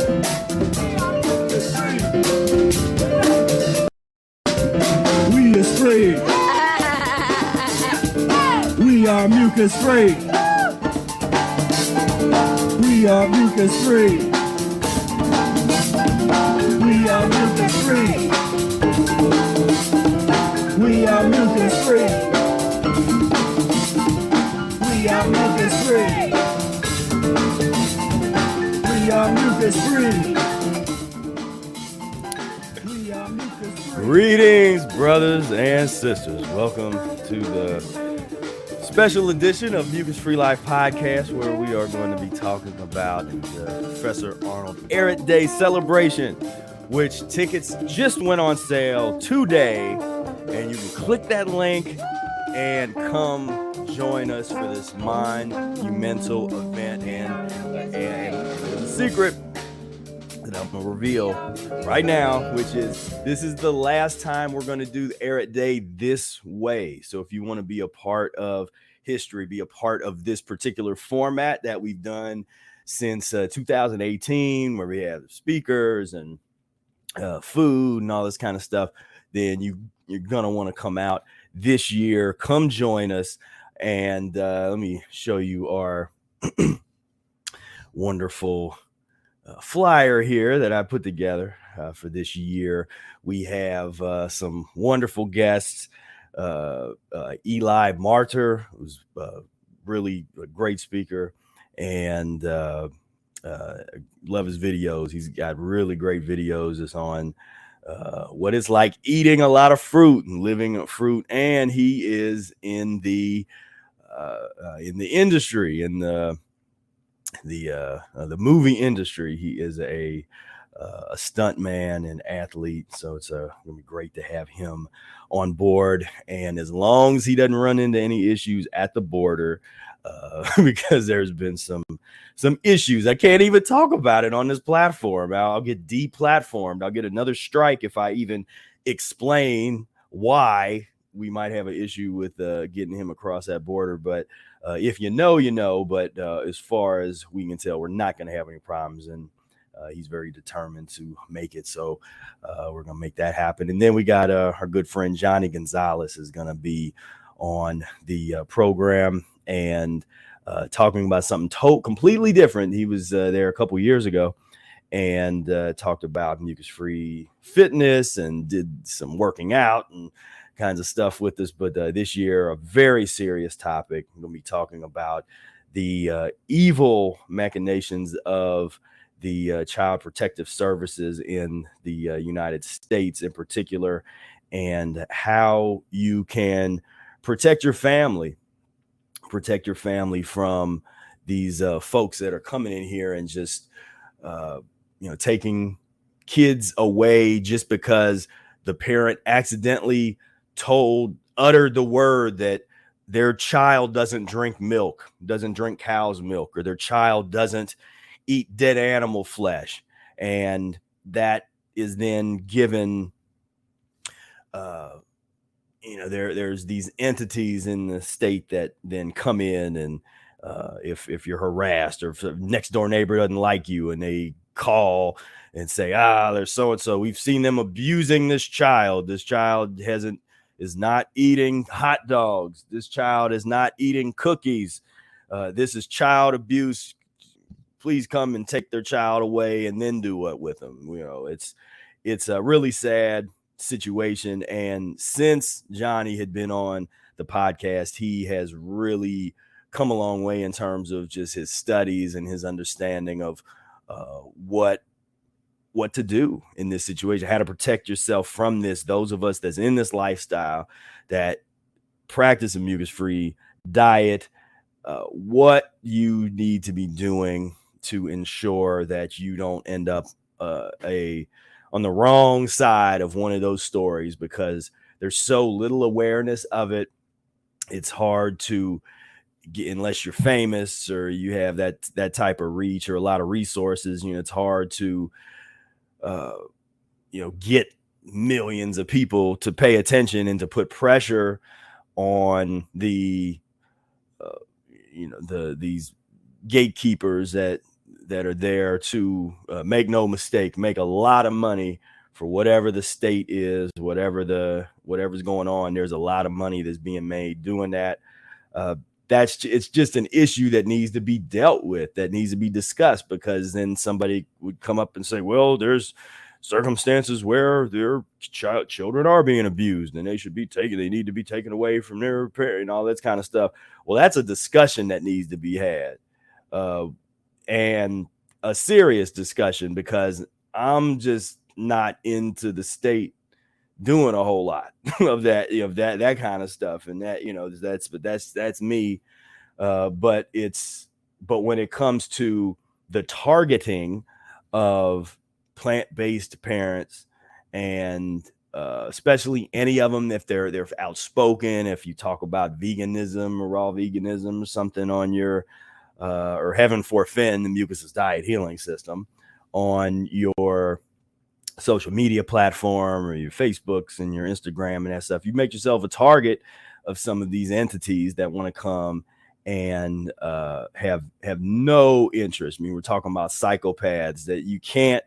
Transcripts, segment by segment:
We is free. We are mucus-free. We are mucus-free. We are mucus-free. We are mucus-free. We are mucus-free. We are mucus-free. Greetings, brothers and sisters. Welcome to the special edition of Mucus-free Life podcast, where we are going to be talking about the Professor Arnold Ehret Day celebration, which tickets just went on sale today, and you can click that link and come join us for this monumental event. And there's a secret that I'm going to reveal right now, which is this is the last time we're going to do the Ehret Day this way. So if you want to be a part of history, be a part of this particular format that we've done since 2018, where we have speakers and food and all this kind of stuff, then you're going to want to come out this year. Come join us. And let me show you our wonderful flyer here that I put together for this year. We have some wonderful guests. Eli Martyr, who's really a great speaker, and love his videos. He's got really great videos. It's on what it's like eating a lot of fruit and living on fruit, and he is in the industry, in the movie industry. He is a stunt man and athlete, so it's gonna be great to have him on board. And as long as he doesn't run into any issues at the border, because there's been some issues, I can't even talk about it on this platform. I'll get deplatformed. I'll get another strike if I even explain why we might have an issue with getting him across that border. But if you know, you know. But as far as we can tell, we're not going to have any problems, and he's very determined to make it. So we're going to make that happen. And then we got our good friend Johnny Gonzalez is going to be on the program and talking about something completely different. He was there a couple years ago and talked about mucus-free fitness and did some working out and kinds of stuff with us. But this year, a very serious topic. I'm going to be talking about the evil machinations of the Child Protective Services in the United States in particular, and how you can protect your family from these folks that are coming in here and just taking kids away just because the parent accidentally uttered the word that their child doesn't drink cow's milk, or their child doesn't eat dead animal flesh. And that is then given, there's these entities in the state that then come in, and if you're harassed, or if the next door neighbor doesn't like you and they call and say, there's so-and-so, we've seen them abusing this child is not eating hot dogs, this child is not eating cookies, this is child abuse, please come and take their child away and then do what with them. It's a really sad situation. And since Johnny had been on the podcast, he has really come a long way in terms of just his studies and his understanding of what to do in this situation, how to protect yourself from this. Those of us that's in this lifestyle, that practice a mucus-free diet, what you need to be doing to ensure that you don't end up on the wrong side of one of those stories, because there's so little awareness of it. It's hard to get, unless you're famous or you have that type of reach or a lot of resources. It's hard to get millions of people to pay attention and to put pressure on these gatekeepers that that are there to make no mistake, make a lot of money for whatever the state is, whatever's going on. There's a lot of money that's being made doing that. Uh, it's just an issue that needs to be dealt with, that needs to be discussed, because then somebody would come up and say, well, there's circumstances where their children are being abused and they need to be taken away from their parent and all that kind of stuff. Well, that's a discussion that needs to be had, and a serious discussion, because I'm just not into the state doing a whole lot of that, that kind of stuff. And that, that's me. But when it comes to the targeting of plant-based parents, and especially any of them, if they're outspoken, if you talk about veganism or raw veganism or something on your or heaven forfend the mucus diet healing system on your social media platform or your Facebooks and your Instagram and that stuff, you make yourself a target of some of these entities that want to come and have no interest. I mean, we're talking about psychopaths that you can't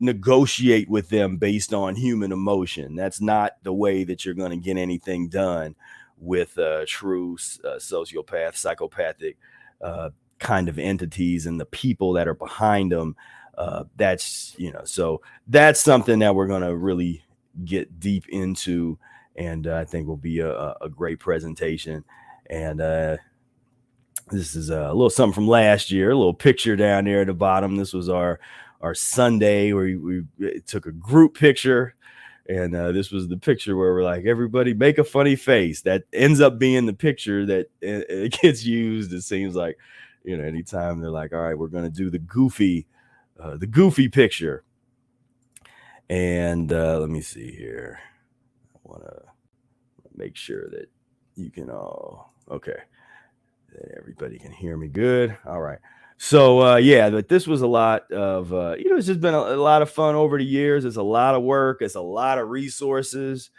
negotiate with them based on human emotion. That's not the way that you're going to get anything done with true sociopath, psychopathic kind of entities and the people that are behind them. That's, so that's something that we're going to really get deep into, and I think will be a great presentation. And this is a little something from last year, a little picture down there at the bottom. This was our Sunday where we took a group picture, and this was the picture where we're like, everybody make a funny face. That ends up being the picture that it gets used. It seems like, anytime they're like, all right, we're going to do the goofy picture. And let me see here. I want to make sure that you can all, okay, that everybody can hear me good. All right. So yeah, but this was a lot of it's just been a lot of fun over the years. It's a lot of work. It's a lot of resources.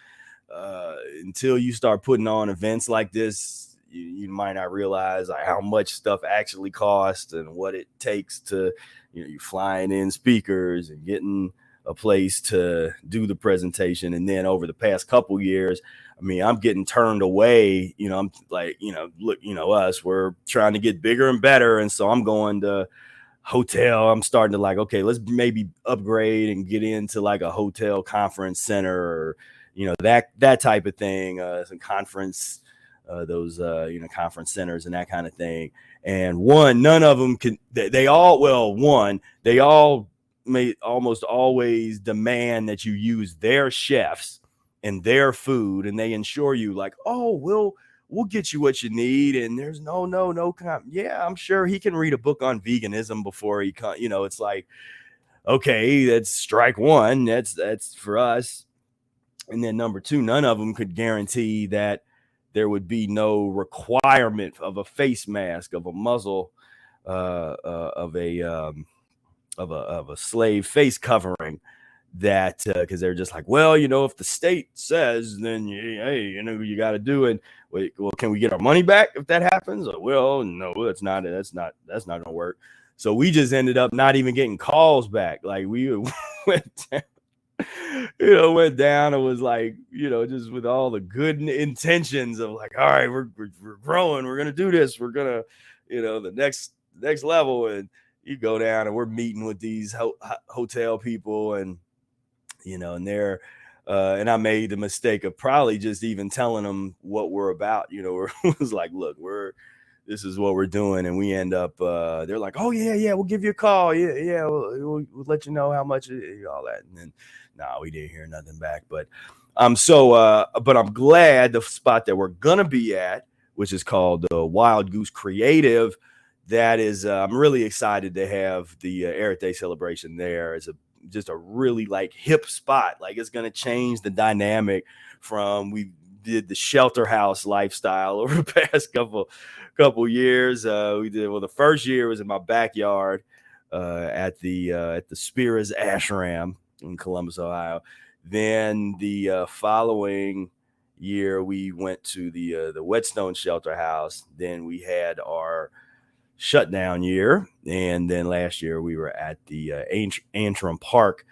Until you start putting on events like this, you might not realize how much stuff actually costs and what it takes to, you flying in speakers and getting a place to do the presentation. And then over the past couple years, I mean, I'm getting turned away. I'm like, look, us, we're trying to get bigger and better. And so I'm going to hotel. I'm starting to like, okay, let's maybe upgrade and get into like a hotel conference center, or, that type of thing. Some conference, those, conference centers and that kind of thing. And none of them can, they all may almost always demand that you use their chefs and their food, and they ensure you like, oh, we'll get you what you need. And there's no yeah, I'm sure he can read a book on veganism before he can, it's like, okay, that's strike one. That's for us. And then number two, none of them could guarantee that there would be no requirement of a face mask, of a muzzle, of a slave face covering, that because they're just like, well, if the state says, then hey, you got to do it. Wait, well, can we get our money back if that happens? Well, no, that's not gonna work. So we just ended up not even getting calls back. Like we went down and was like, just with all the good intentions of like, all right, we're growing, we're gonna do this, we're gonna, the next level. And you go down and we're meeting with these hotel people, and and they're and I made the mistake of probably just even telling them what we're about. It was like, look, this is what we're doing. And we end up they're like, oh yeah, we'll give you a call, we'll let you know how much, all that. And then we didn't hear nothing back. But I'm glad the spot that we're gonna be at, which is called the Wild Goose Creative, that is I'm really excited to have the Ehret Day celebration there. It's just a really like hip spot. Like, it's going to change the dynamic from, we did the shelter house lifestyle over the past couple years. We did, the first year was in my backyard at the Spears Ashram in Columbus, Ohio. Then the following year we went to the Whetstone shelter house. Then we had our shutdown year. And then last year we were at the Antrim Park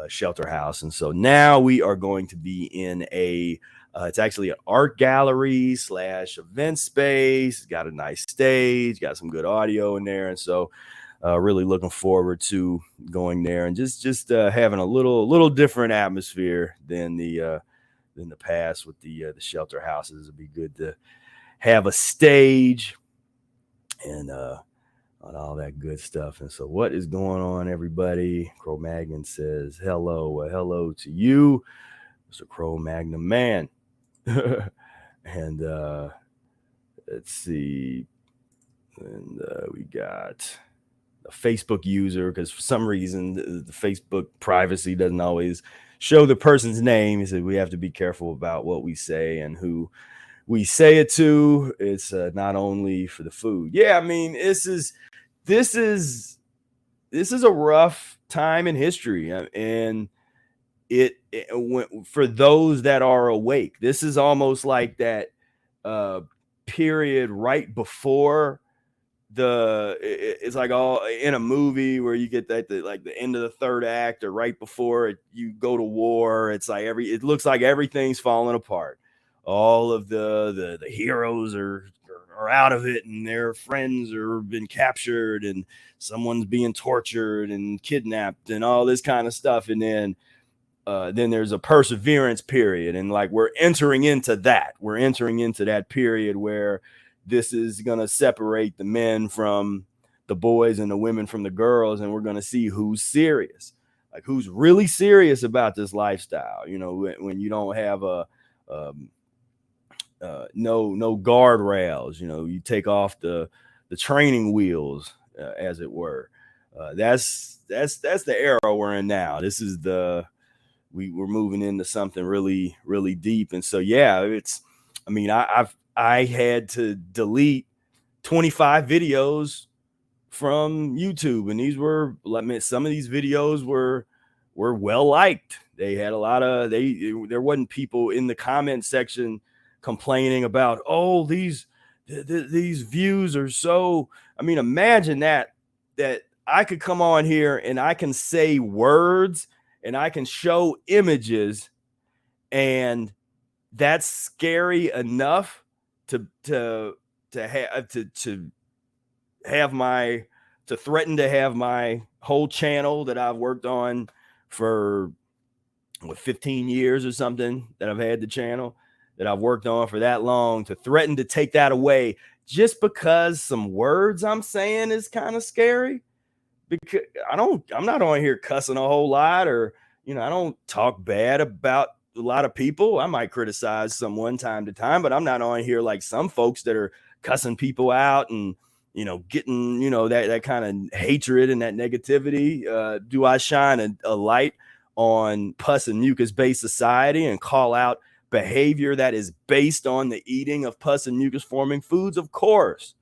shelter house. And so now we are going to be in it's actually an art gallery / event space. It's got a nice stage, got some good audio in there. And so really looking forward to going there and just having a little different atmosphere than the past with the shelter houses. It'd be good to have a stage and on all that good stuff. And so what is going on, everybody? Cro-Magnon says hello. Hello to you, Mr. Cro-Magnon man. And let's see. And we got a Facebook user, because for some reason the Facebook privacy doesn't always show the person's name. He said we have to be careful about what we say and who we say it to. It's not only for the food. Yeah, I mean, this is a rough time in history, and it for those that are awake. This is almost like that period right before it's like all in a movie where you get that like the end of the third act or right before you go to war. It's like it looks like everything's falling apart. All of the heroes are out of it, and their friends are been captured, and someone's being tortured and kidnapped and all this kind of stuff. And then there's a perseverance period, and like we're entering into that period where this is going to separate the men from the boys and the women from the girls, and we're going to see who's serious, like who's really serious about this lifestyle. You know, when you don't have no guardrails, you know, you take off the training wheels, as it were. That's the era we're in now. This is we're moving into something really, really deep. And so, yeah, I had to delete 25 videos from YouTube, and these were, some of these videos were well liked. They had a lot of there wasn't people in the comment section complaining about, oh, these views are so. I mean, imagine that I could come on here and I can say words and I can show images, and that's scary enough to threaten to have my whole channel that I've worked on for 15 years or something, that I've had the channel that I've worked on for that long, to threaten to take that away just because some words I'm saying is kind of scary. Because I'm not on here cussing a whole lot, or, you know, I don't talk bad about a lot of people. I might criticize someone time to time, but I'm not on here like some folks that are cussing people out and, you know, getting, you know, that kind of hatred and that negativity. Do I shine a light on pus and mucus based society and call out behavior that is based on the eating of pus and mucus forming foods? Of course.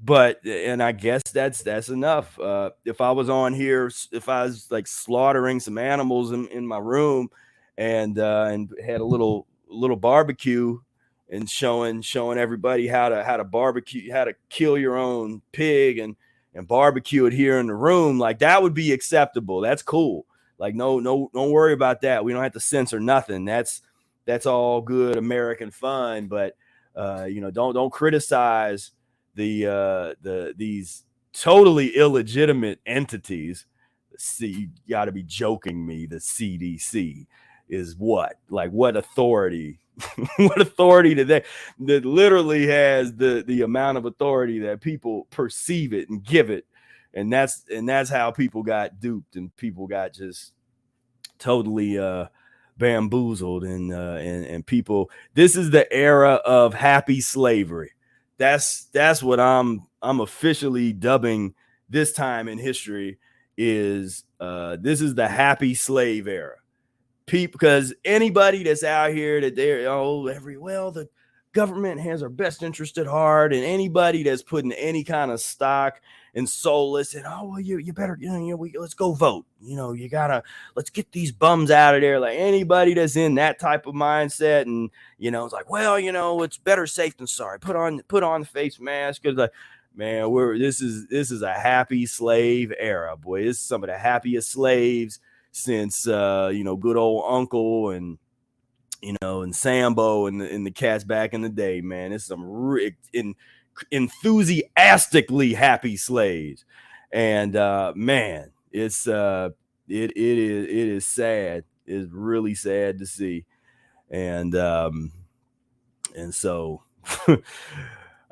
But, and I guess that's enough. If I was on here, if I was like slaughtering some animals in my room and had a little barbecue and showing everybody how to barbecue, how to kill your own pig and barbecue it here in the room, like that would be acceptable. That's cool. Like, no, don't worry about that. We don't have to censor nothing. That's all good American fun. But you know, don't criticize these totally illegitimate entities. See, you got to be joking me. The CDC is what? Like, what authority? What authority that literally has the amount of authority that people perceive it and give it, and that's how people got duped and people got just totally bamboozled and people. This is the era of happy slavery. That's what I'm officially dubbing this time in history. Is this is the happy slave era. Because anybody that's out here that they're government has our best interest at heart, and anybody that's putting any kind of stock and soulless and oh well, you better let's go vote. Let's get these bums out of there. Like anybody that's in that type of mindset, and it's like, well, it's better safe than sorry. Put on the face mask. Because like, man, this is a happy slave era, boy. This is some of the happiest slaves since good old Uncle and and Sambo and the cats back in the day, man. It's some enthusiastically happy slaves, and man, it is sad. It's really sad to see, and so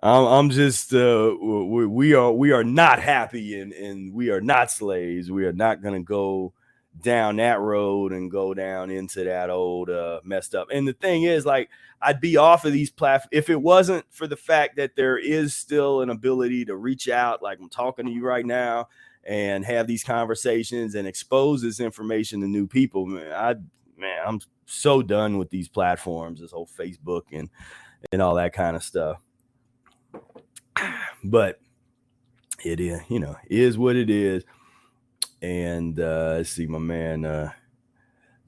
I'm just we are not happy, and we are not slaves. We are not gonna go down that road and go down into that old messed up. And the thing is, like, I'd be off of these platforms if it wasn't for the fact that there is still an ability to reach out, like I'm talking to you right now, and have these conversations and expose this information to new people. I'm so done with these platforms, this whole Facebook and all that kind of stuff. But it is what it is. And let's see, my man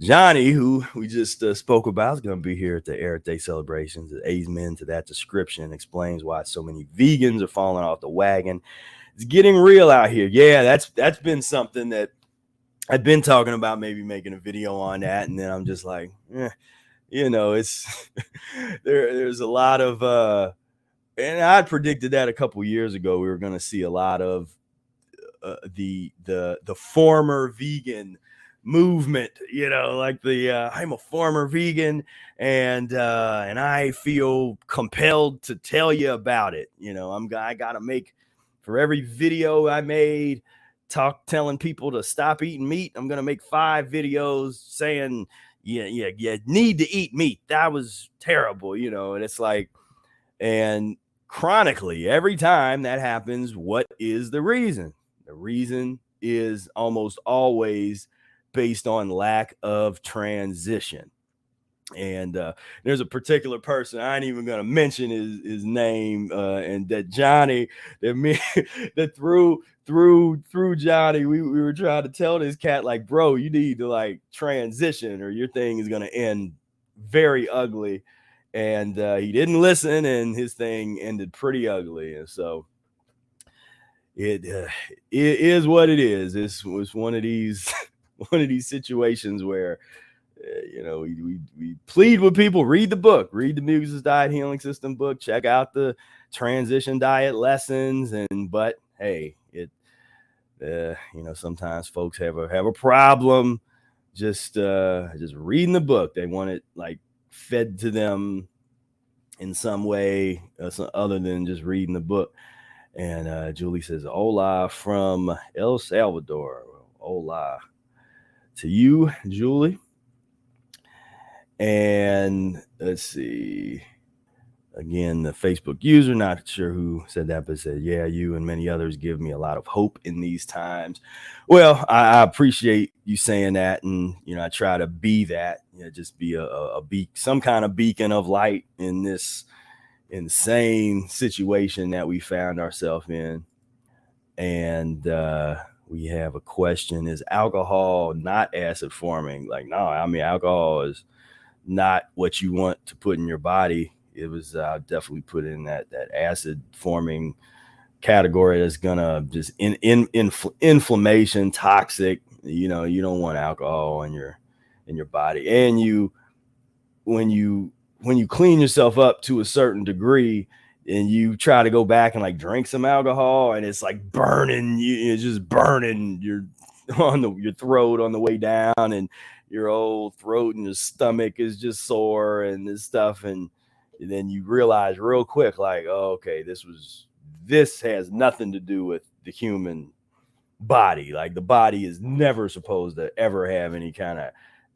Johnny, who we just spoke about, is going to be here at the Ehret Day celebrations. It aids men to that description, explains why so many vegans are falling off the wagon. It's getting real out here. Yeah, that's been something that I've been talking about, maybe making a video on that, and then I'm just like, it's there's a lot of and I predicted that a couple years ago. We were going to see a lot of the former vegan movement, like the I'm a former vegan, and I feel compelled to tell you about it. I gotta make, for every video I made telling people to stop eating meat, I'm gonna make 5 videos saying you need to eat meat. That was terrible, and it's like, and chronically every time that happens, what is the reason? The reason is almost always based on lack of transition. And there's a particular person, I ain't even gonna mention his name, and that Johnny, that me that through Johnny, we were trying to tell this cat, like, bro, you need to like transition or your thing is gonna end very ugly. And he didn't listen, and his thing ended pretty ugly. And so it is what it is. This was one of these situations where we plead with people, read the book, read the Mucus Diet Healing System book, check out the transition diet lessons, but hey, sometimes folks have a problem just reading the book. They want it like fed to them in some way other than just reading the book. And Julie says, hola from El Salvador. Hola to you, Julie. And let's see. Again, the Facebook user, not sure who said that, but said, yeah, you and many others give me a lot of hope in these times. Well, I appreciate you saying that. And, I try to be that, just be some kind of beacon of light in this insane situation that we found ourselves in. And we have a question: is alcohol not acid forming? Like, no, I mean, alcohol is not what you want to put in your body. It was definitely put in that acid forming category that's gonna just inflammation, toxic. You don't want alcohol in your body. And when you clean yourself up to a certain degree and you try to go back and like drink some alcohol, and it's like burning you, it's just burning your throat on the way down, and your old throat and your stomach is just sore and this stuff. And then you realize real quick, like, oh, okay, this has nothing to do with the human body. Like, the body is never supposed to ever have any kind of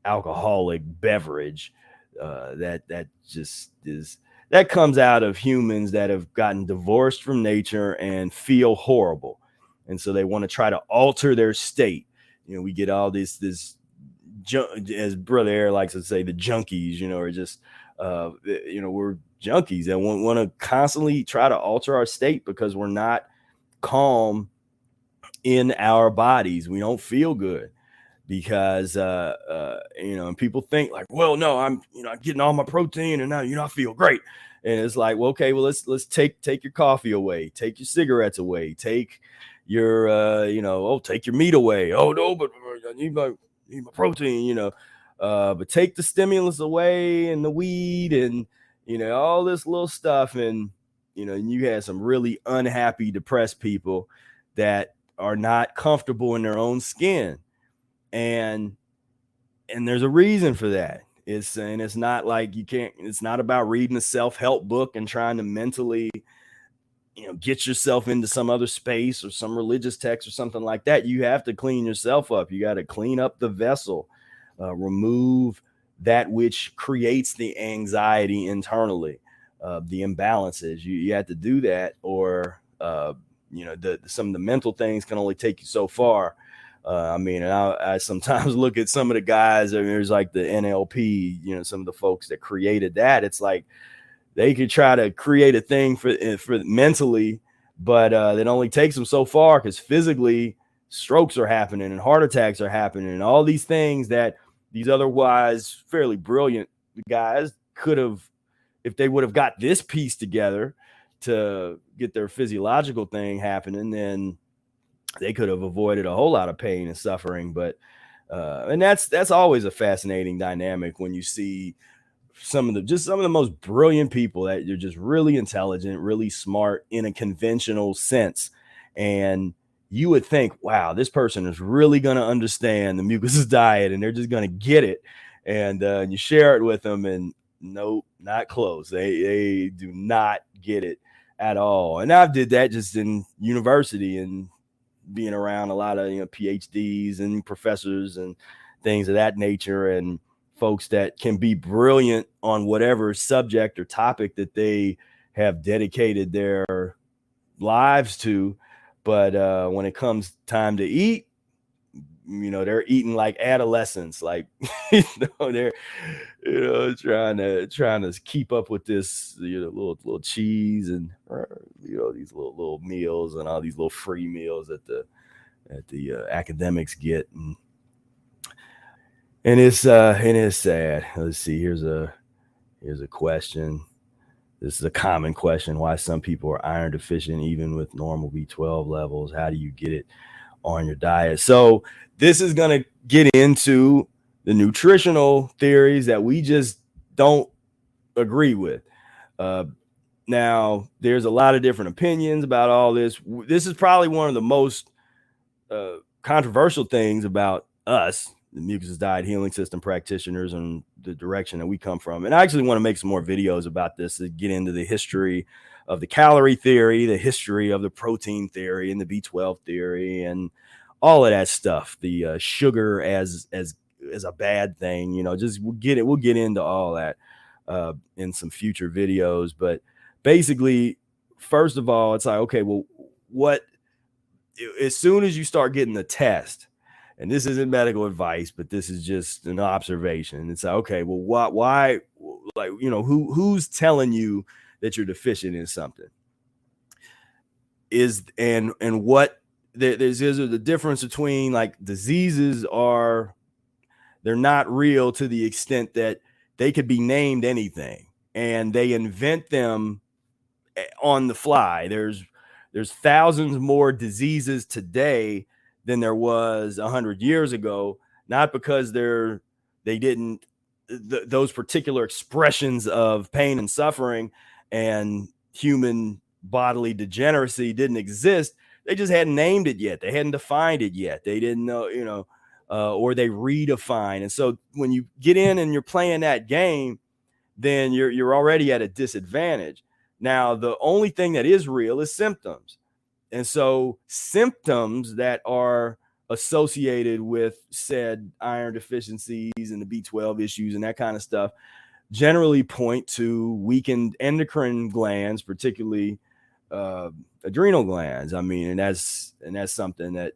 alcoholic beverage. That just is, that comes out of humans that have gotten divorced from nature and feel horrible, and so they want to try to alter their state. We get all this as Brother Ehret likes to say, the junkies, are just we're junkies that want to constantly try to alter our state because we're not calm in our bodies. We don't feel good because and people think like, well, no, I'm getting all my protein and now I feel great. And it's like, well, okay, well, let's take your coffee away, take your cigarettes away, take your take your meat away. Oh no, but I need my protein, but take the stimulus away and the weed and all this little stuff, and you had some really unhappy, depressed people that are not comfortable in their own skin, and there's a reason for that. It's not like it's not about reading a self-help book and trying to mentally get yourself into some other space or some religious text or something like that. You have to clean yourself up. You got to clean up the vessel, remove that which creates the anxiety internally, the imbalances. You have to do that, or some of the mental things can only take you so far. I sometimes look at some of the guys, there's like the NLP, some of the folks that created that. It's like they could try to create a thing for mentally, but it only takes them so far, because physically strokes are happening and heart attacks are happening and all these things that these otherwise fairly brilliant guys could have, if they would have got this piece together to get their physiological thing happening, then they could have avoided a whole lot of pain and suffering. But and that's always a fascinating dynamic when you see some of the most brilliant people that you're just really intelligent, really smart in a conventional sense, and you would think, wow, this person is really going to understand the mucus diet and they're just going to get it, and you share it with them, and nope, not close. They do not get it at all. And I did that just in university and being around a lot of PhDs and professors and things of that nature, and folks that can be brilliant on whatever subject or topic that they have dedicated their lives to, but when it comes time to eat, they're eating like adolescents, like they're trying to keep up with this little cheese and these little meals and all these little free meals that the academics get, and it's sad. Let's see, here's a question. This is a common question: why some people are iron deficient even with normal B12 levels? How do you get it on your diet? So this is going to get into the nutritional theories that we just don't agree with. Now, there's a lot of different opinions about all this. This is probably one of the most controversial things about us, the Mucus Diet Healing System practitioners, and the direction that we come from. And I actually want to make some more videos about this to get into the history of the calorie theory, the history of the protein theory, and the B12 theory, and all of that stuff. The sugar as a bad thing, just we'll get into all that in some future videos. But basically, first of all, it's like, okay, well, as soon as you start getting the test, and this isn't medical advice, but this is just an observation. It's like, okay, well, why, like, who's telling you that you're deficient in something? There's the difference between, like, diseases they're not real to the extent that they could be named anything, and they invent them on the fly. There's thousands more diseases today than there was 100 years ago, not because those particular expressions of pain and suffering and human bodily degeneracy didn't exist. They just hadn't named it yet. They hadn't defined it yet. They didn't know, or they redefine. And so when you get in and you're playing that game, then you're already at a disadvantage. Now, the only thing that is real is symptoms. And so symptoms that are associated with said iron deficiencies and the B12 issues and that kind of stuff generally point to weakened endocrine glands, particularly adrenal glands. I mean, and that's something that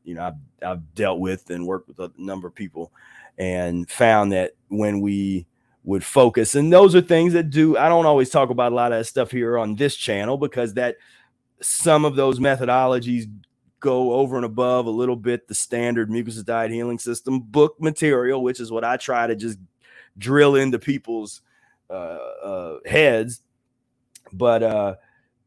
I've dealt with and worked with a number of people, and found that when we would focus. And those are things that I don't always talk about a lot of that stuff here on this channel, because that some of those methodologies go over and above a little bit the standard mucus diet healing system book material, which is what I try to just drill into people's heads. But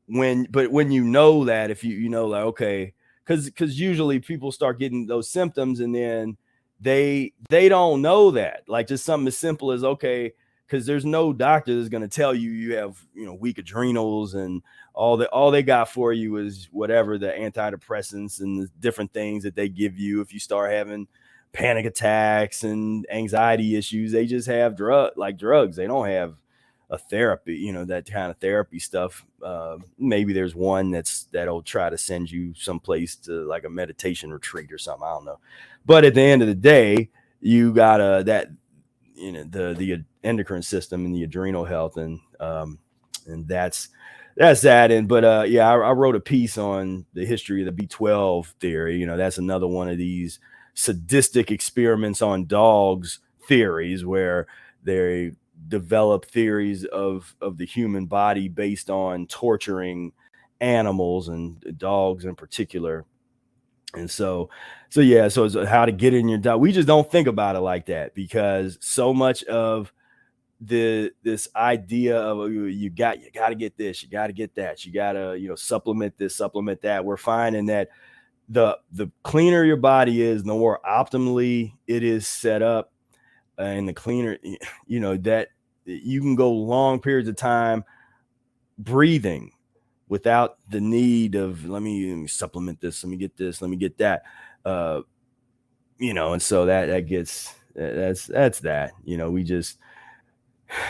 when you know that, if you know, like, okay, because usually people start getting those symptoms and then they don't know that, like, just something as simple as, okay, because there's no doctor that's going to tell you you have, weak adrenals, and all they got for you is whatever the antidepressants and the different things that they give you if you start having panic attacks and anxiety issues. They just have drugs. They don't have a therapy, that kind of therapy stuff. Maybe there's one that'll try to send you someplace to like a meditation retreat or something. I don't know. But at the end of the day, you got the endocrine system and the adrenal health, and that's that. And but yeah, I wrote a piece on the history of the B12 theory. That's another one of these sadistic experiments on dogs theories, where they develop theories of the human body based on torturing animals, and dogs in particular. And so it's how to get in your diet. We just don't think about it like that, because so much of this idea of you got to get this, you got to get that, you got to supplement this, supplement that. We're finding that the cleaner your body is, the more optimally it is set up, and the cleaner, that you can go long periods of time breathing without the need of let me supplement this, let me get this, let me get that, and so that gets that's that. We just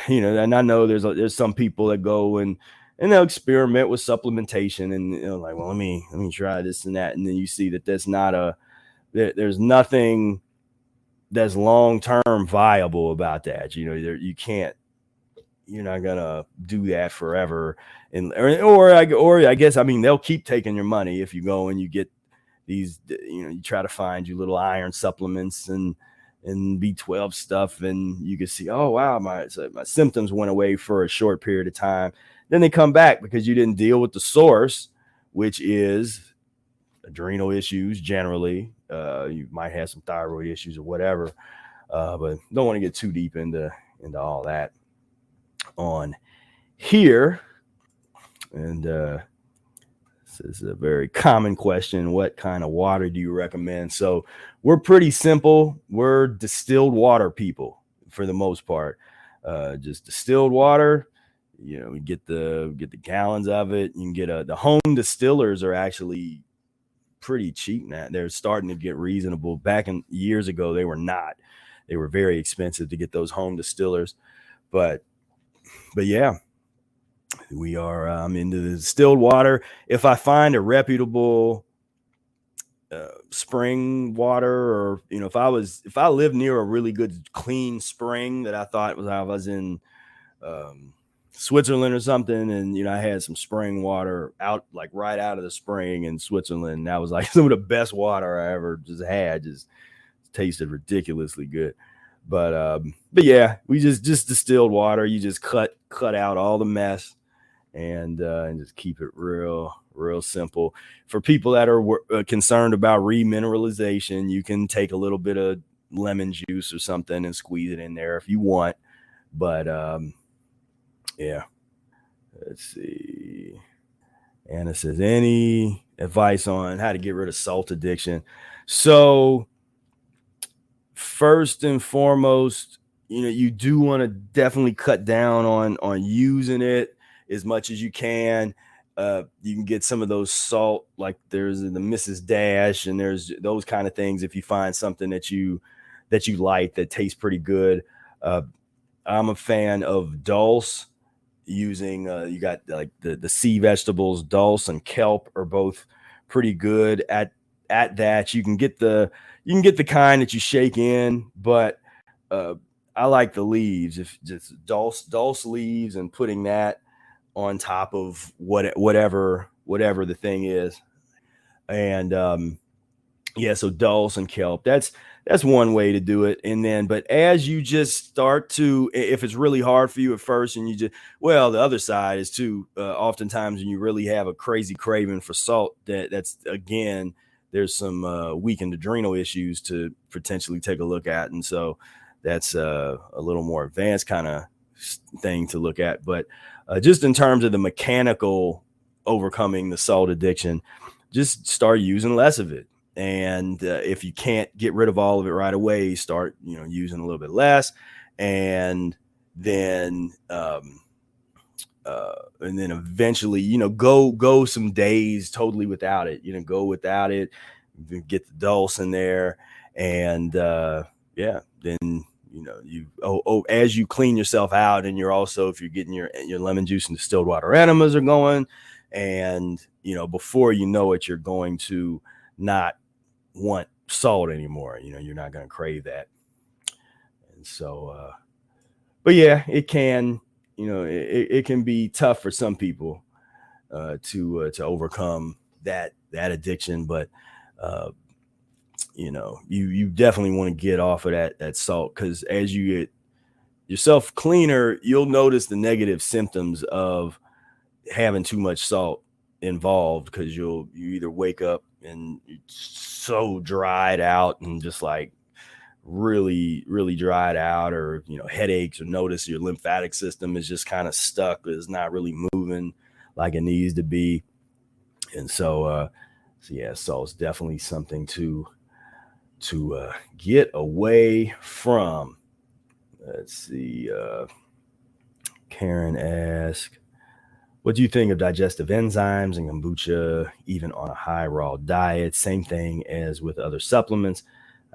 and I know there's some people that go and they'll experiment with supplementation, and like, well, let me try this and that, and then you see that there's nothing that's long-term viable about that. You're not gonna do that forever, or I guess, they'll keep taking your money if you go and you get these, you try to find you little iron supplements and B12 stuff, and you can see, oh wow, my symptoms went away for a short period of time, then they come back because you didn't deal with the source, which is adrenal issues generally. You might have some thyroid issues or whatever, but don't want to get too deep into all that on here. And this is a very common question: what kind of water do you recommend? So we're pretty simple. We're distilled water people for the most part. Just distilled water. We get the gallons of it. You can get the home distillers are actually pretty cheap now. They're starting to get reasonable. Back in years ago, they were not. They were very expensive to get those home distillers. But yeah, we are into the distilled water. If I find a reputable spring water, or if I lived near a really good clean spring that I thought I was in Switzerland or something, and I had some spring water out, like right out of the spring in Switzerland, and that was like some of the best water I ever just had. Just tasted ridiculously good. But yeah, we just distilled water. You just cut out all the mess, and just keep it real simple. For people that are concerned about remineralization, you can take a little bit of lemon juice or something and squeeze it in there if you want. But yeah, let's see. Anna says, any advice on how to get rid of salt addiction? So first and foremost, you do want to definitely cut down on using it as much as you can. You can get some of those salt, like there's the Mrs. Dash, and there's those kind of things. If you find something that you like that tastes pretty good, I'm a fan of dulse. Using you got like the sea vegetables, dulse and kelp are both pretty good at that. You can get the kind that you shake in, but I like the leaves. If just dulse leaves and putting that on top of whatever the thing is, and Yeah, so dulse and kelp. That's one way to do it. And then, but as you just start to, if it's really hard for you at first, and you just, well, the other side is too. Oftentimes, when you really have a crazy craving for salt, that's again, there's some weakened adrenal issues to potentially take a look at, and so that's a little more advanced kind of thing to look at. But just in terms of the mechanical overcoming the salt addiction, just start using less of it. And if you can't get rid of all of it right away, start using a little bit less, and then eventually go some days totally without it. Go without it, get the dulse in there, and then as you clean yourself out, and you're also, if you're getting your lemon juice and distilled water enemas are going, and before you know it, you're going to not want salt anymore. You're not going to crave that. And so but yeah, it can it can be tough for some people to overcome that addiction, but you definitely want to get off of that salt, because as you get yourself cleaner, you'll notice the negative symptoms of having too much salt involved, because you either wake up and you're so dried out and just like really, really dried out, or headaches, or notice your lymphatic system is just kind of stuck, it's not really moving like it needs to be. And so yeah, salt's definitely something to get away from. Let's see. Karen asked, what do you think of digestive enzymes and kombucha, even on a high raw diet? Same thing as with other supplements.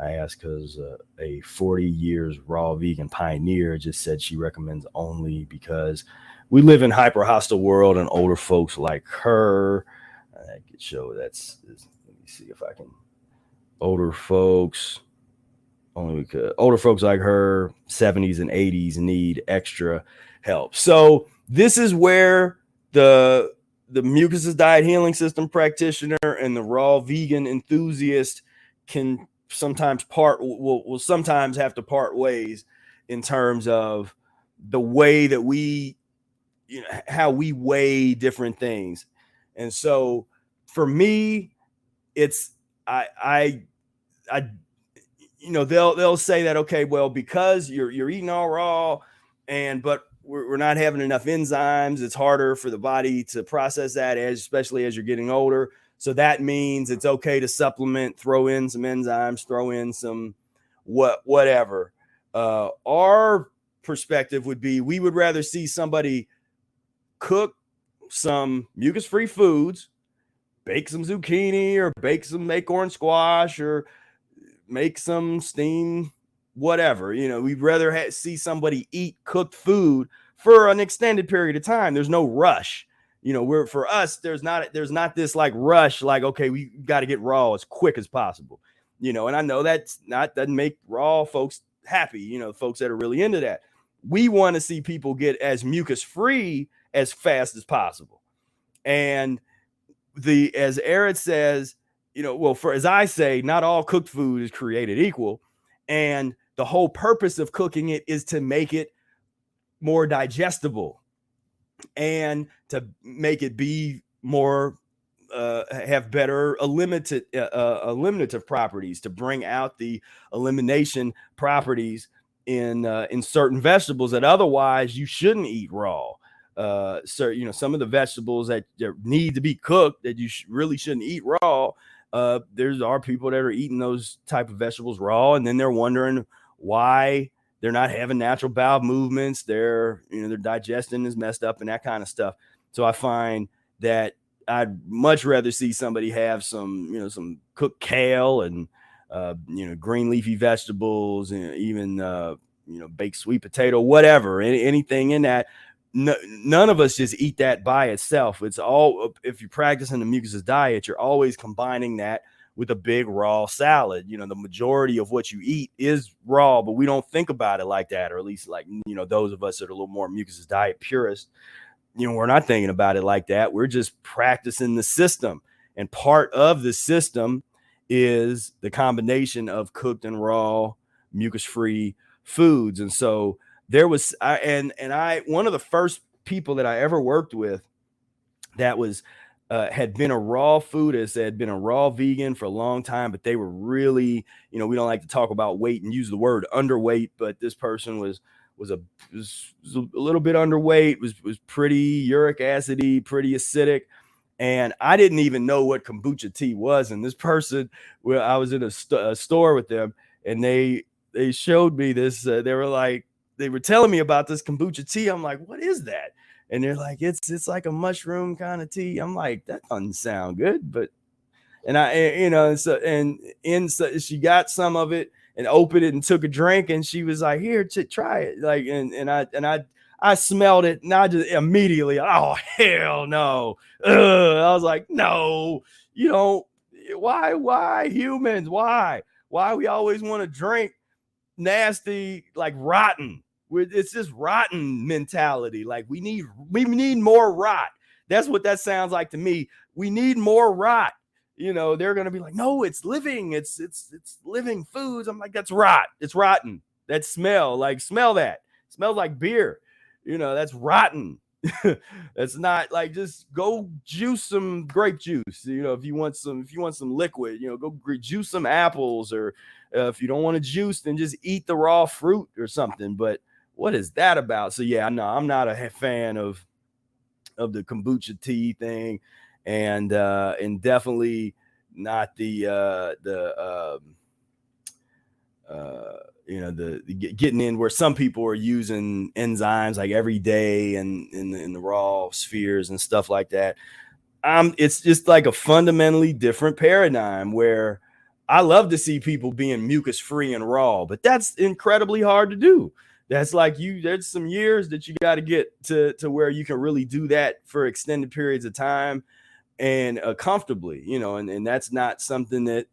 I asked because a 40 years raw vegan pioneer just said she recommends only because we live in hyper hostile world, and older folks like her. I could show let me see if I can. Older folks like her, 70s and 80s, need extra help. So this is where the Mucus Diet Healing System practitioner and the raw vegan enthusiast can sometimes will sometimes have to part ways, in terms of the way that we how we weigh different things. And so for me, it's I they'll say that, okay, well, because you're eating all raw, but we're not having enough enzymes, it's harder for the body to process that, especially as you're getting older. So that means it's okay to supplement, throw in some enzymes, throw in some whatever. Our perspective would be, we would rather see somebody cook some mucus-free foods, bake some zucchini, or make orange squash, or make some steam whatever. We'd rather see somebody eat cooked food for an extended period of time. There's no rush. For us, there's not this like rush, like, okay, we got to get raw as quick as possible. And I know doesn't make raw folks happy, folks that are really into that. We want to see people get as mucus free as fast as possible. And as Ehret says, as I say, not all cooked food is created equal. And the whole purpose of cooking it is to make it more digestible, and to make it be more, have better eliminative properties, to bring out the elimination properties in certain vegetables that otherwise you shouldn't eat raw. So some of the vegetables that need to be cooked, that you really shouldn't eat raw. There are people that are eating those type of vegetables raw, and then they're wondering why they're not having natural bowel movements. Their digestion is messed up and that kind of stuff. So I find that I'd much rather see somebody have some cooked kale and green leafy vegetables, and even baked sweet potato, whatever, anything in that. None of us just eat that by itself. It's all, if you're practicing the Mucus diet, you're always combining that with a big raw salad. The majority of what you eat is raw, but we don't think about it like that, or at least those of us that are a little more Mucus diet purists, we're not thinking about it like that. We're just practicing the system, and part of the system is the combination of cooked and raw mucus-free foods. And so there was I one of the first people that I ever worked with that was had been a raw foodist, had been a raw vegan for a long time, but they were really, we don't like to talk about weight and use the word underweight, but this person was a little bit underweight, was pretty uric acidy, pretty acidic. And I didn't even know what kombucha tea was. And this person, well, I was in a store with them, and they showed me this. They were telling me about this kombucha tea. I'm like, what is that? And they're like, it's like a mushroom kind of tea. I'm like, that doesn't sound good, but so she got some of it and opened it and took a drink, and she was like, here, try it. Like, I smelled it, and I just immediately, oh hell no. I was like, no, you don't. Why humans? Why we always want to drink nasty, like rotten? It's this rotten mentality. Like we need more rot. That's what that sounds like to me. We need more rot. They're gonna be like, no, it's living. It's living foods. I'm like, that's rot. It's rotten. That smell that. It smells like beer. That's rotten. That's not like, just go juice some grape juice. If you want some liquid, go juice some apples, or if you don't want to juice, then just eat the raw fruit or something. But what is that about? So yeah, no, I'm not a fan of the kombucha tea thing, and definitely not the getting in where some people are using enzymes like every day and in the raw spheres and stuff like that. It's just like a fundamentally different paradigm where I love to see people being mucus free and raw, but that's incredibly hard to do. That's like there's some years that you got to get to where you can really do that for extended periods of time and comfortably, and that's not something that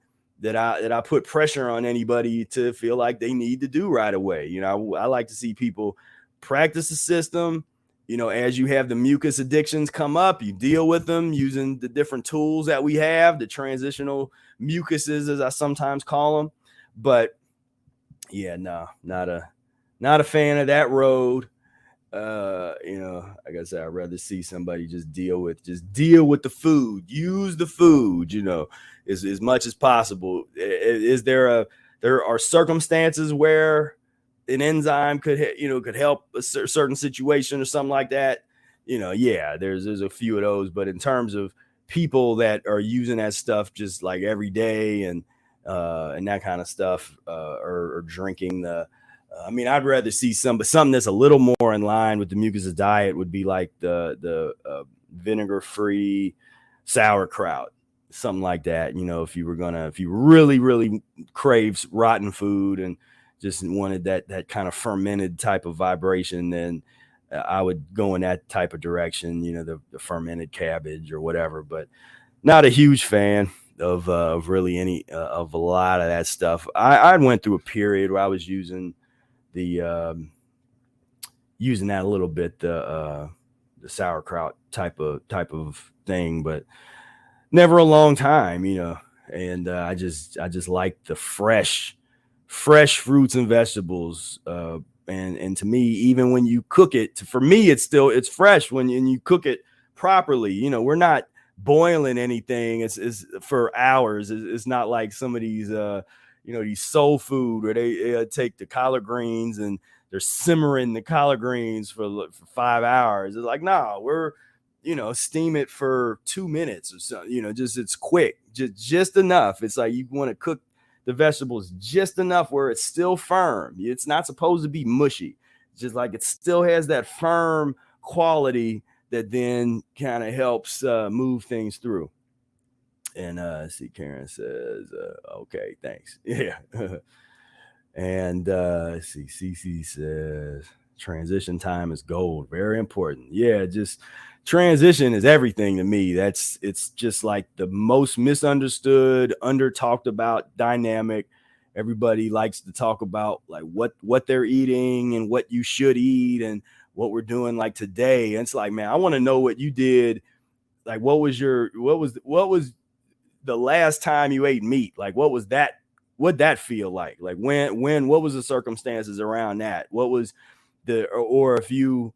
I put pressure on anybody to feel like they need to do right away. I like to see people practice the system. As you have the mucus addictions come up, you deal with them using the different tools that we have, the transitional mucuses, as I sometimes call them. But yeah, no, not a fan of that road. Like I said, I'd rather see somebody just deal with the food, use the food, as much as possible. There are circumstances where an enzyme could help a certain situation or something like that. Yeah, there's a few of those, but in terms of people that are using that stuff just like every day and that kind of stuff, or drinking I'd rather see something that's a little more in line with the mucus diet would be like the vinegar-free sauerkraut, something like that. If you really, really craves rotten food and just wanted that kind of fermented type of vibration, then I would go in that type of direction, the fermented cabbage or whatever. But not a huge fan of really any of a lot of that stuff. I went through a period where I was using using that a little bit, the sauerkraut type of thing, but never a long time, and I just like the fresh fruits and vegetables, and to me, even when you cook it, for me it's fresh when you cook it properly. We're not boiling anything it's for hours. It's not like some of these these soul food where they take the collard greens and they're simmering the collard greens for 5 hours. It's like, no, we're, steam it for 2 minutes or so, just, it's quick, just enough. It's like you want to cook the vegetables just enough where it's still firm. It's not supposed to be mushy. It's just like it still has that firm quality that then kind of helps move things through. And see, Karen says, okay, thanks. Yeah. And see, CC says, transition time is gold. Very important. Yeah, just transition is everything to me. It's just like the most misunderstood, under talked about dynamic. Everybody likes to talk about like what they're eating and what you should eat and what we're doing like today. And it's like, man, I want to know what you did. Like, what was the last time you ate meat? Like, what was that? What'd that feel like? Like what was the circumstances around that? What was or if you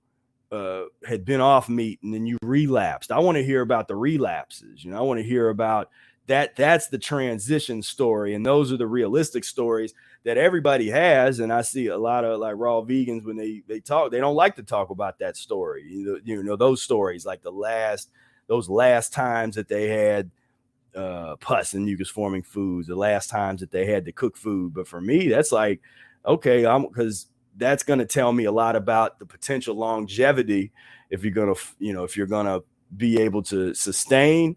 had been off meat and then you relapsed. I want to hear about the relapses. I want to hear about that. That's the transition story. And those are the realistic stories that everybody has. And I see a lot of like raw vegans when they talk, they don't like to talk about that story. Those stories, like those last times that they had pus and mucus forming foods, the last times that they had to cook food. But for me, that's like, okay, because that's going to tell me a lot about the potential longevity if you're going to be able to sustain.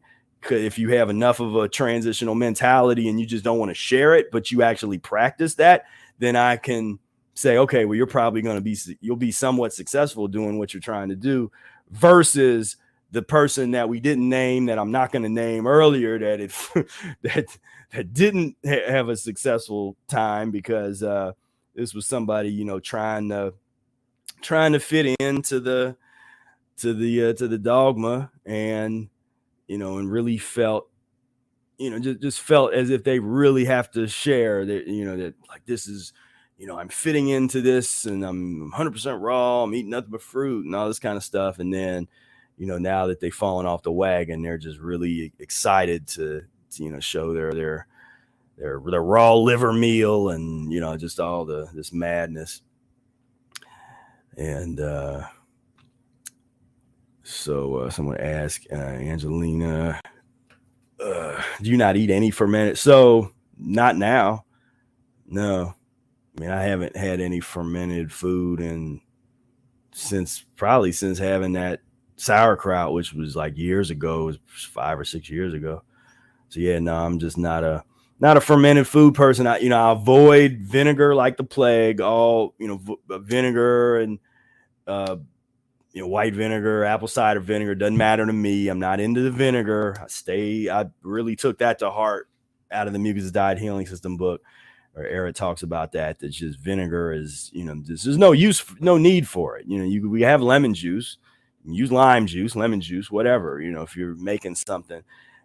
If you have enough of a transitional mentality and you just don't want to share it, but you actually practice that, then I can say, okay, well, you'll be somewhat successful doing what you're trying to do, versus the person that we didn't name, that I'm not going to name earlier, that didn't have a successful time because this was somebody, trying to fit into the dogma, and and really felt, just felt as if they really have to share that, that like this is, I'm fitting into this and I'm 100% raw, I'm eating nothing but fruit and all this kind of stuff. And then, now that they've fallen off the wagon, they're just really excited to show their raw liver meal and, just all this madness. And so someone asked, Angelina, do you not eat any fermented? So not now. No. I mean, I haven't had any fermented food since having that sauerkraut, which was like years ago. It was 5 or 6 years ago. So yeah, no, I'm just not a fermented food person. I avoid vinegar like the plague. All vinegar and white vinegar, apple cider vinegar doesn't matter to me. I'm not into the vinegar. I really took that to heart out of the Mucus Diet Healing System book, or Ehret talks about that. That's just vinegar is, there's no need for it. We have lemon juice, use lime juice, lemon juice, whatever, if you're making something.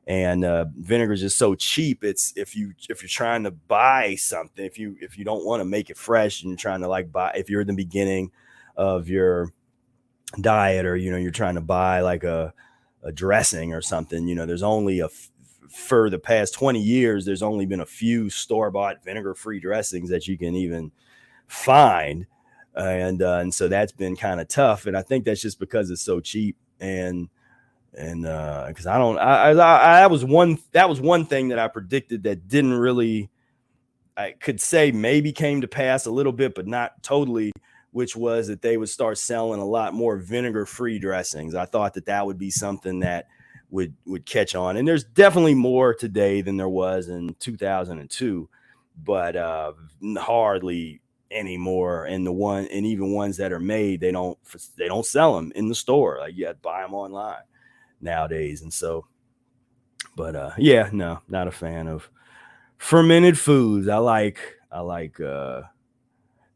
And vinegar is just so cheap. It's if you're trying to buy something, if you don't want to make it fresh and you're trying to buy, if you're in the beginning of your diet, or you're trying to buy like a dressing or something, there's only for the past 20 years, there's only been a few store-bought vinegar-free dressings that you can even find. And so that's been kind of tough. And I think that's just because it's so cheap. And because that was one thing that I predicted that didn't really, I could say maybe came to pass a little bit, but not totally, which was that they would start selling a lot more vinegar-free dressings. I thought that would be something that would catch on. And there's definitely more today than there was in 2002, but hardly anymore. And even ones that are made, they don't sell them in the store. Like, you have to buy them online nowadays. And so, but yeah, no, not a fan of fermented foods. I like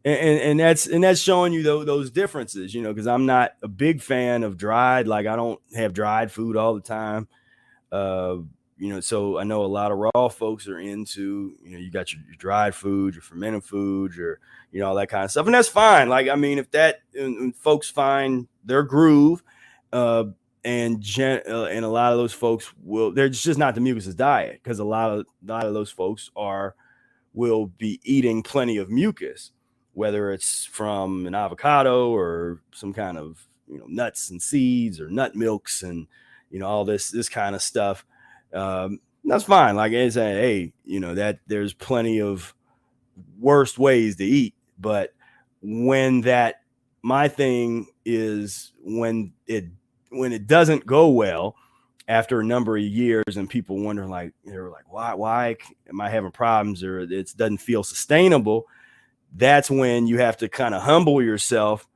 and that's showing you those differences, because I'm not a big fan of dried. Like, I don't have dried food all the time. So I know a lot of raw folks are into, you got your dried food, your fermented food, your, all that kind of stuff. And that's fine. Like, I mean, if and folks find their groove, and a lot of those folks they're just not the Mucus diet, because a lot of those folks will be eating plenty of mucus, whether it's from an avocado or some kind of, nuts and seeds or nut milks and, all this kind of stuff. That's fine. Like I say, hey, that there's plenty of worst ways to eat. But my thing is when it doesn't go well after a number of years, and people wonder, they're like, why am I having problems, or it doesn't feel sustainable? That's when you have to kind of humble yourself,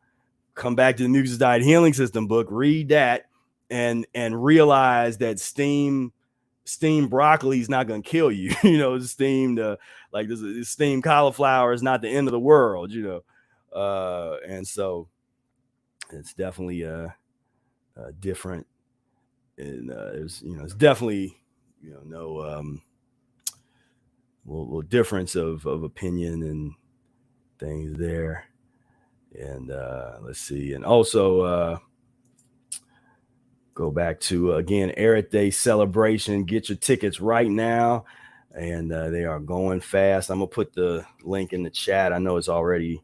come back to the Mucus Diet Healing System book, read that, and realize that steamed broccoli is not going to kill you. Steamed steamed cauliflower is not the end of the world. And so it's definitely different. And it's definitely no little difference of opinion and things there. And let's see. And also go back to again Ehret Day celebration. Get your tickets right now, and they are going fast. I'm gonna put the link in the chat. I know it's already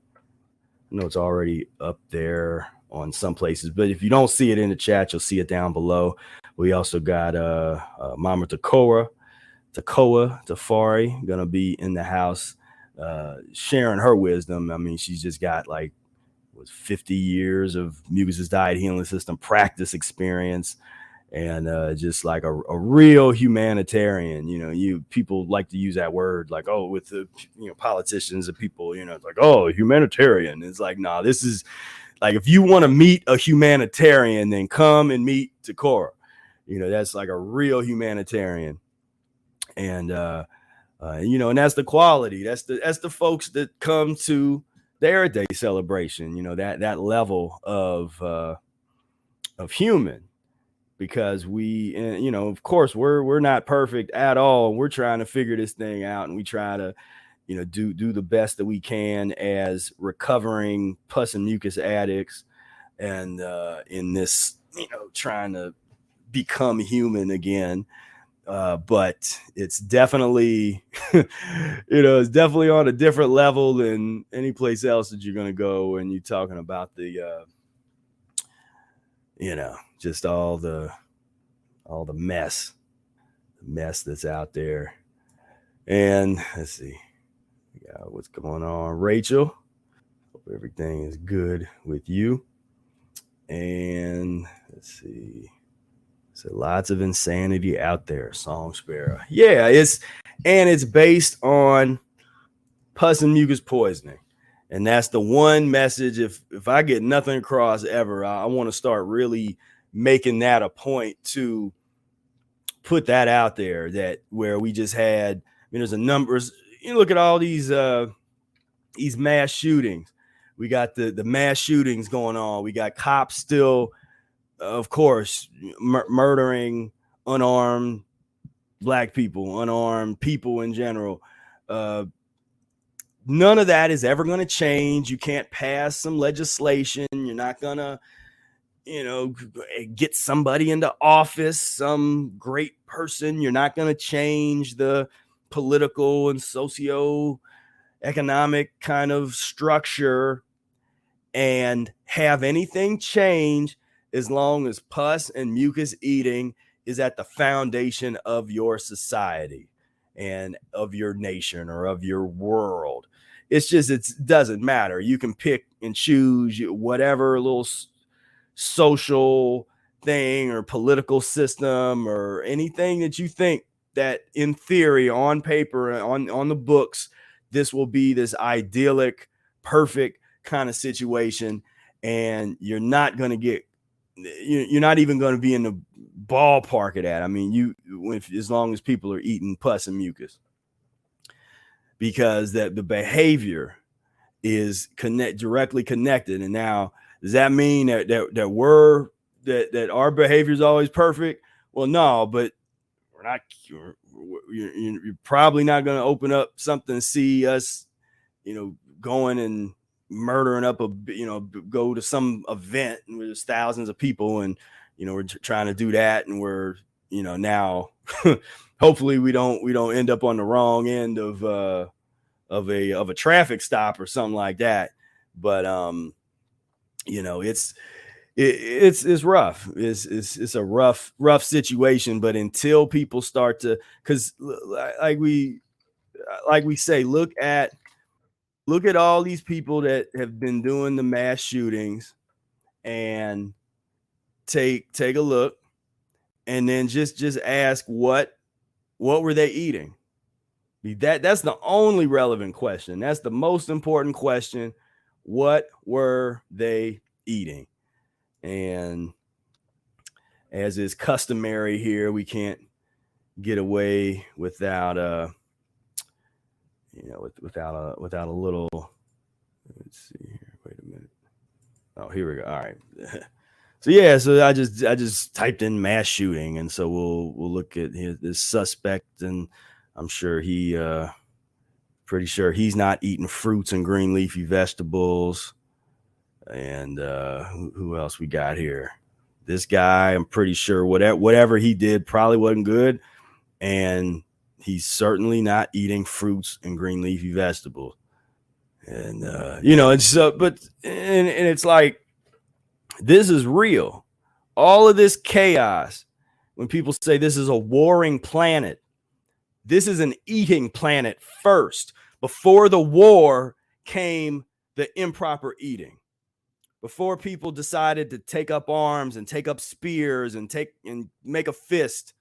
up there on some places, but if you don't see it in the chat, you'll see it down below. We also got Mama Takoa Tafari gonna be in the house, sharing her wisdom. I mean, she's just got like 50 years of Mucus diet healing system practice experience, and just like a real humanitarian. People like to use that word like, oh, with the politicians and people, it's like, oh, humanitarian. It's like, nah, this is like, if you want to meet a humanitarian, then come and meet Takora. That's like a real humanitarian. And and that's the quality. That's the folks that come to their day celebration. That level of human, because we, of course, we're not perfect at all. We're trying to figure this thing out, and we try to, do the best that we can as recovering pus and mucus addicts, and in this, trying to become human again. But it's definitely, it's definitely on a different level than any place else that you're going to go. And you're talking about the, just all the mess that's out there. And let's see, what's going on, Rachel? Hope everything is good with you. And let's see. So lots of insanity out there, Song Sparrow. Yeah, it's based on pus and mucus poisoning. And that's the one message. If I get nothing across ever, I want to start really making that a point to put that out there, that where we just had, there's a numbers, look at all these mass shootings. We got the mass shootings going on. We got cops still, of course, murdering unarmed Black people, unarmed people in general. None of that is ever going to change. You can't pass some legislation. You're not going to, get somebody into office, some great person. You're not going to change the political and socio-economic kind of structure and have anything change as long as pus and mucus eating is at the foundation of your society and of your nation or of your world. It's just, it doesn't matter. You can pick and choose whatever little social thing or political system or anything that you think that in theory, on paper, on the books, this will be this idyllic, perfect kind of situation, and you're not going to get, you're not even going to be in the ballpark of that. I mean, as long as people are eating pus and mucus, because that the behavior is directly connected. And now, does that mean that our behavior is always perfect? Well, no, but we're not. You're probably not going to open up something and see us, going and murdering up go to some event and there's thousands of people, and we're trying to do that, and we're now hopefully we don't end up on the wrong end of a traffic stop or something like that. But it's rough. It's a rough situation. But until people start to, because like we say, look at all these people that have been doing the mass shootings, and take a look, and then just ask what were they eating? That's the only relevant question. That's the most important question. What were they eating? And as is customary here, we can't get away without without a little. Let's see here. Wait a minute. Oh, here we go. All right. So yeah, so I just typed in mass shooting, and so we'll look at this suspect, and I'm sure pretty sure he's not eating fruits and green leafy vegetables. And who else we got here? This guy, I'm pretty sure whatever he did probably wasn't good, and he's certainly not eating fruits and green leafy vegetables. And it's so, but and it's like, this is real. All of this chaos. When people say this is a warring planet, this is an eating planet first. Before the war came the improper eating. Before people decided to take up arms and take up spears and make a fist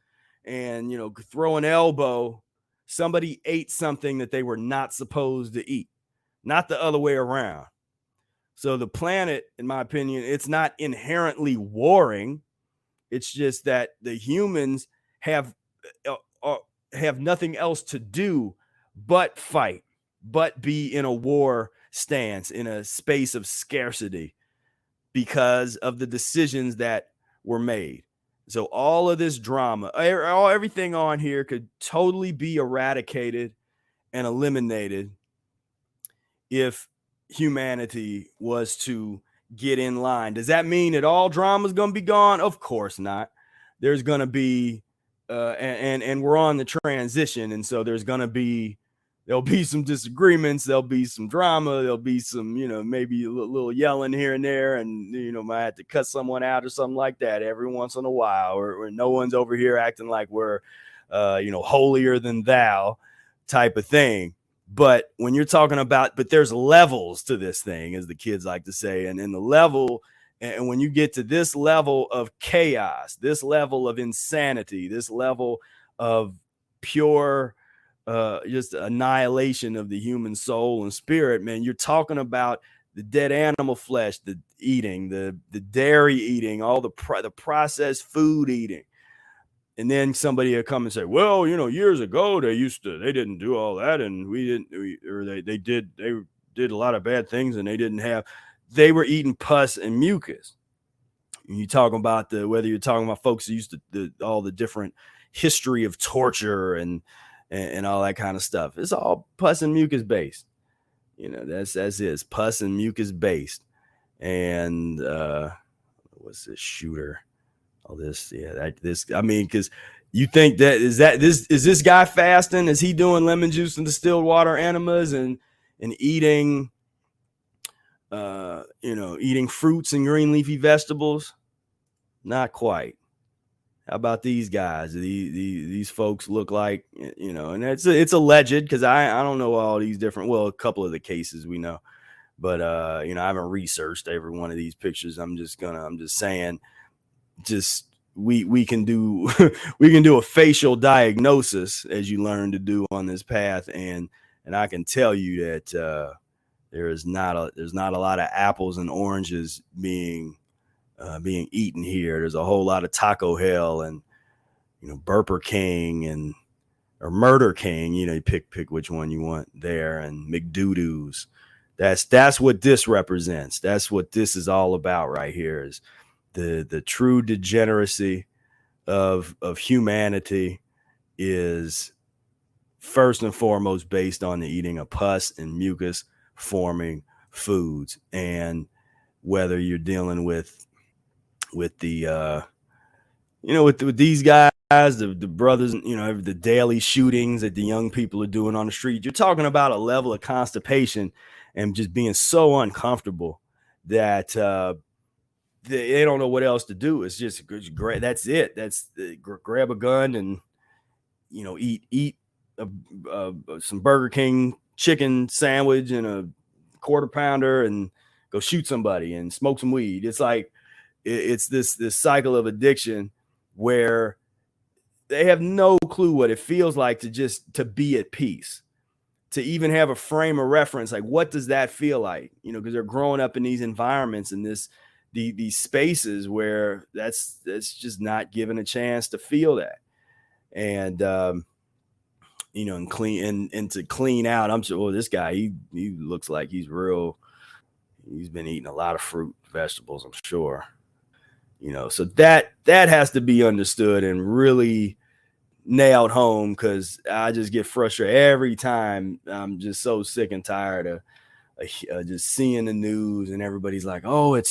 and throw an elbow, somebody ate something that they were not supposed to eat, not the other way around. So the planet, in my opinion, it's not inherently warring. It's just that the humans have uh, uh, have nothing else to do but fight, but be in a war stance, in a space of scarcity, because of the decisions that were made. So all of this drama, everything on here could totally be eradicated and eliminated if humanity was to get in line. Does that mean that all drama is going to be gone? Of course not. There's going to be and we're on the transition, and so there'll be some disagreements, there'll be some drama, there'll be some maybe a little yelling here and there, and might have to cut someone out or something like that every once in a while, or no one's over here acting like we're holier than thou type of thing. But when you're talking about, but there's levels to this thing, as the kids like to say, and in the level, and when you get to this level of chaos, this level of insanity, this level of pure just annihilation of the human soul and spirit, man, you're talking about the dead animal flesh, the eating, the dairy eating, all the processed food eating. And then somebody will come and say, well, years ago they didn't do all that, and they did a lot of bad things, and they were eating pus and mucus. And you talking about whether you're talking about folks who used to all the different history of torture and all that kind of stuff. It's all pus and mucus based. That's it. Pus and mucus based. And what's this shooter? All this, yeah, because you think is this guy fasting? Is he doing lemon juice and distilled water enemas and eating eating fruits and green leafy vegetables? Not quite. How about these guys? These folks look like, and it's alleged, because I don't know all these different, well, a couple of the cases we know, but I haven't researched every one of these pictures. I'm just saying, we can do we can do a facial diagnosis, as you learn to do on this path, and I can tell you that there's not a lot of apples and oranges being eaten here. There's a whole lot of Taco Hell and Burger King or Murder King. You pick which one you want there, and McDoo-doos. That's what this represents. That's what this is all about right here, is the true degeneracy of humanity is first and foremost based on the eating of pus and mucus forming foods. And whether you're dealing with the with these guys, the brothers, the daily shootings that the young people are doing on the street, you're talking about a level of constipation and just being so uncomfortable that they don't know what else to do. It's just that's it. Grab a gun and eat some Burger King chicken sandwich and a quarter pounder and go shoot somebody and smoke some weed. It's like it's this cycle of addiction where they have no clue what it feels like to be at peace, to even have a frame of reference. Like, what does that feel like? Because they're growing up in these environments and these spaces where that's just not given a chance to feel that. And and clean and to clean out. I'm sure this guy, he looks like he's been eating a lot of fruit, vegetables, I'm sure. So that has to be understood and really nailed home, because I just get frustrated every time. I'm just so sick and tired of just seeing the news and everybody's like, oh,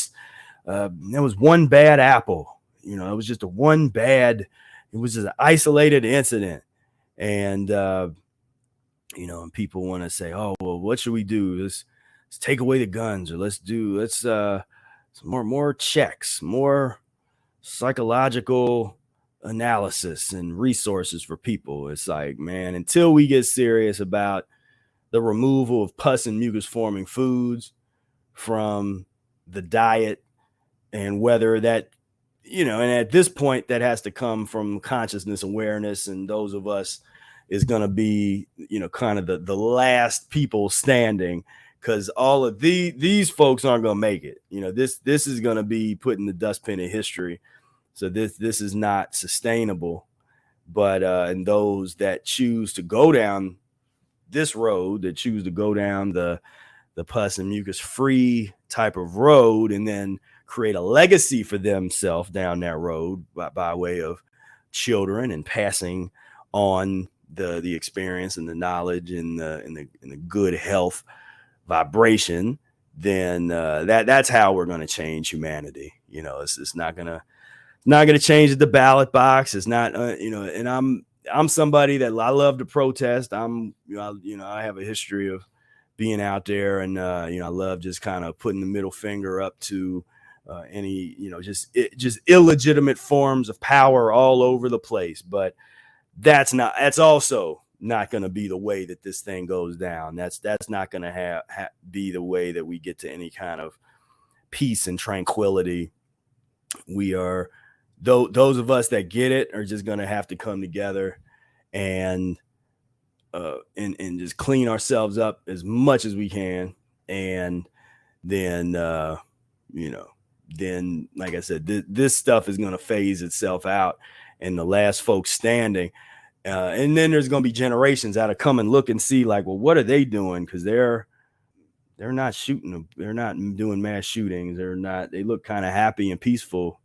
there was one bad apple. It was just it was just an isolated incident. And, and people want to say, oh, well, what should we do? Let's take away the guns, or let's more checks, more psychological analysis and resources for people. It's like, man, until we get serious about the removal of pus and mucus forming foods from the diet, and whether that, and at this point that has to come from consciousness awareness, and those of us is going to be, kind of the last people standing, because all of these folks aren't going to make it. This is going to be put in the dustbin of history. So this is not sustainable. But and those that choose to go down this road, that choose to go down the pus and mucus free type of road, and then create a legacy for themselves down that road by way of children, and passing on the experience and the knowledge and the good health vibration, then that's how we're going to change humanity. It's not gonna change the ballot box. It's not, and I'm somebody that I love to protest. I have a history of being out there, and I love just kind of putting the middle finger up to any, just illegitimate forms of power all over the place. But that's also not going to be the way that this thing goes down. That's not going to be the way that we get to any kind of peace and tranquility. We are, those of us that get it are just going to have to come together and just clean ourselves up as much as we can. And then, then, like I said, this stuff is going to phase itself out, and the last folks standing. And then there's going to be generations that'll come and look and see, like, well, what are they doing? Because they're not shooting. They're not doing mass shootings. They look kind of happy and peaceful.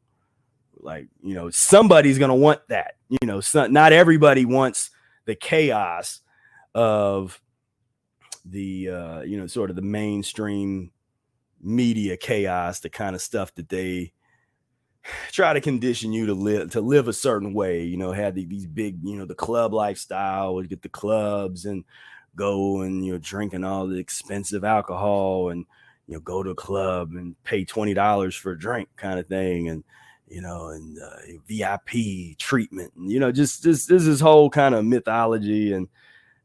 Like, somebody's going to want that. Not everybody wants the chaos of the, sort of the mainstream media chaos, the kind of stuff that they try to condition you to live a certain way. Had these big, the club lifestyle, would get the clubs and go and, drinking all the expensive alcohol, and, go to a club and pay $20 for a drink kind of thing. And, VIP treatment, and, just this whole kind of mythology and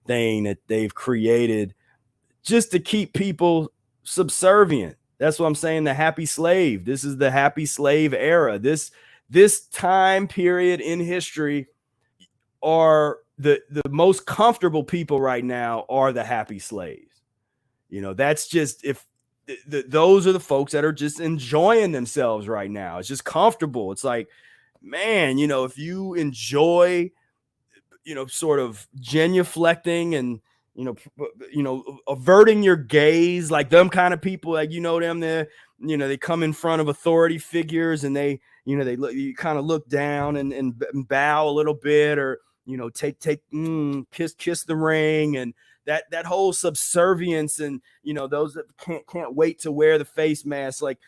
thing that they've created just to keep people subservient. That's what I'm saying. The happy slave. This is the happy slave era. This time period in history are the most comfortable people right now are the happy slaves. That's just, if those are the folks that are just enjoying themselves right now. It's just comfortable. It's like, man, if you enjoy, sort of genuflecting and, averting your gaze, like them kind of people, like, them, they come in front of authority figures, and they you kind of look down and bow a little bit, or, kiss the ring, and that whole subservience, and, those that can't wait to wear the face mask. Like,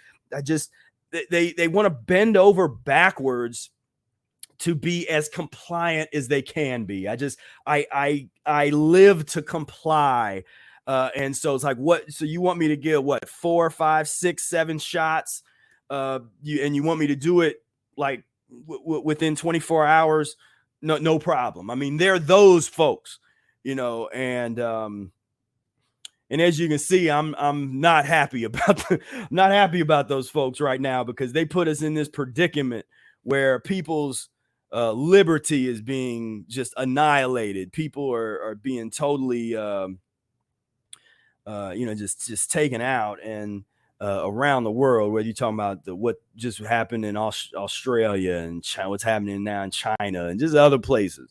they want to bend over backwards to be as compliant as they can be. I live to comply. And so it's like, so you want me to give 4, 5, 6, 7 shots? And you want me to do it like within 24 hours? No problem. I mean, they're those folks, and as you can see, I'm not happy about those folks right now, because they put us in this predicament where people's liberty is being just annihilated. People are being totally, just taken out, and around the world, whether you're talking about what just happened in Australia, and what's happening now in China, and just other places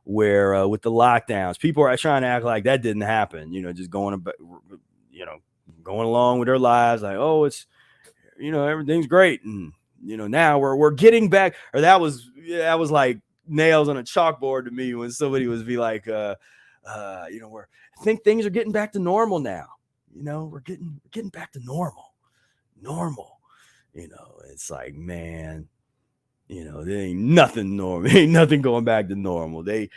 where with the lockdowns, people are trying to act like that didn't happen, just going along with their lives, like, oh, it's, everything's great. And now we're getting back, or that was like nails on a chalkboard to me when somebody was be like, I think things are getting back to normal now. We're getting back to normal. It's like, man, there ain't nothing normal. Ain't nothing going back to normal. They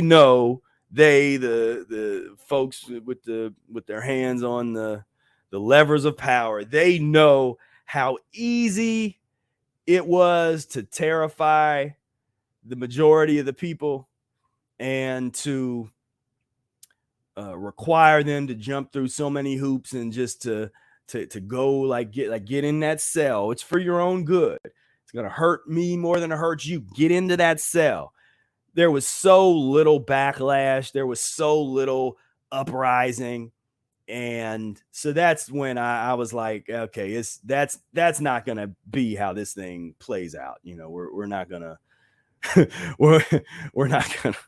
know, the folks with their hands on the levers of power, they know how easy it was to terrify the majority of the people and to require them to jump through so many hoops and just to go get in that cell. It's for your own good. It's going to hurt me more than it hurts you. Get into that cell. There was so little backlash. There was so little uprising. And so that's when I was like, okay, that's not going to be how this thing plays out. We're not going to, we're not going to.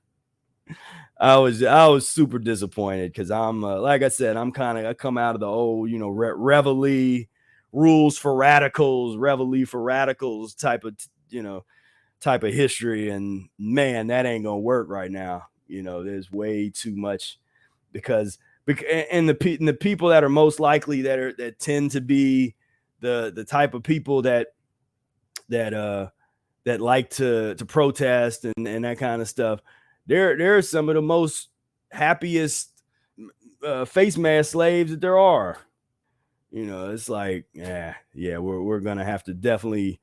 I was super disappointed because I'm like I said, I come out of the old, reveille rules for radicals type of history. And man, that ain't gonna work right now. There's way too much because the people that are most likely that tend to be the type of people that like to protest and that kind of stuff. They're some of the most happiest face mask slaves that there are. It's like, we're gonna have to definitely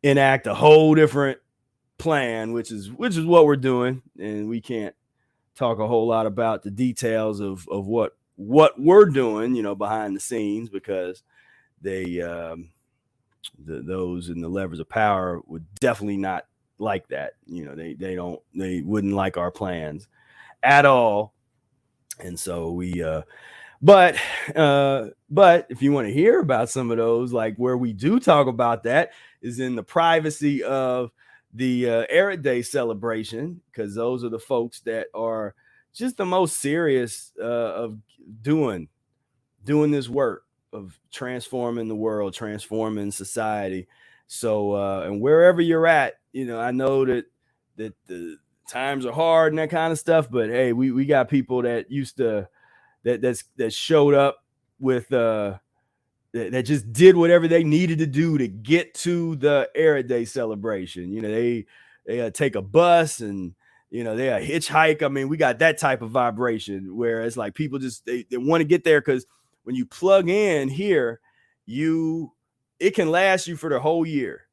enact a whole different plan, which is what we're doing, and we can't talk a whole lot about the details of what we're doing, behind the scenes, because those in the levers of power would definitely not like that. They wouldn't like our plans at all. And so but if you want to hear about some of those, like where we do talk about that is in the privacy of the Ehret Day celebration, because those are the folks that are just the most serious of doing this work of transforming the world, transforming society. So and wherever you're at, I know that the times are hard and that kind of stuff, but hey, we got people that used to that showed up with that just did whatever they needed to do to get to the Ehret Day celebration. They take a bus and they hitchhike. I mean, we got that type of vibration where it's like people just they want to get there, because when you plug in here, it can last you for the whole year.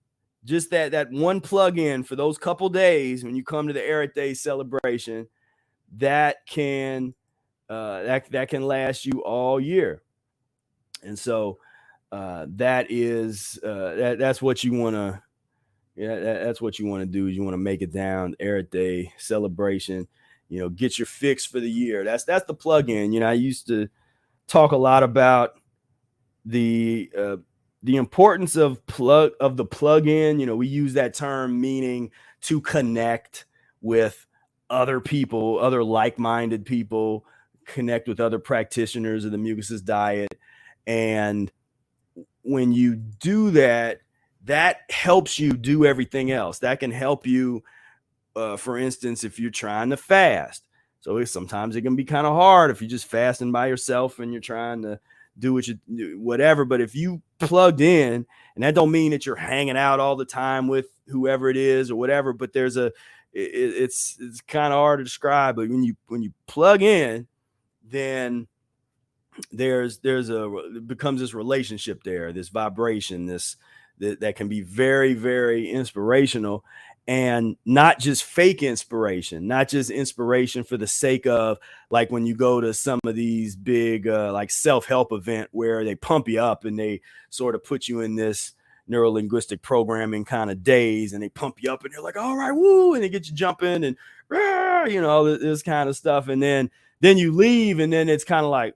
Just that one plug in for those couple days when you come to the Ehret Day celebration, that can last you all year. And so that's what you want to that's what you want to do, is you want to make it down Ehret Day celebration, get your fix for the year. That's the plug in. I used to talk a lot about the importance of the plug-in. We use that term meaning to connect with other people, other like-minded people, connect with other practitioners of the mucusless diet. And when you do that, that helps you do everything else. That can help you, for instance, if you're trying to fast. So sometimes it can be kind of hard if you're just fasting by yourself and you're trying to do whatever. But if you plugged in, and that don't mean that you're hanging out all the time with whoever it is or whatever, but it's kind of hard to describe. But when you plug in, then it becomes this relationship there, this vibration, that can be very, very inspirational. And not just fake inspiration, not just inspiration for the sake of, like when you go to some of these big like self-help event where they pump you up and they sort of put you in this neuro-linguistic programming kind of days, and they pump you up and you're like, all right, woo, and they get you jumping and all this kind of stuff. And then you leave, and then it's kind of like,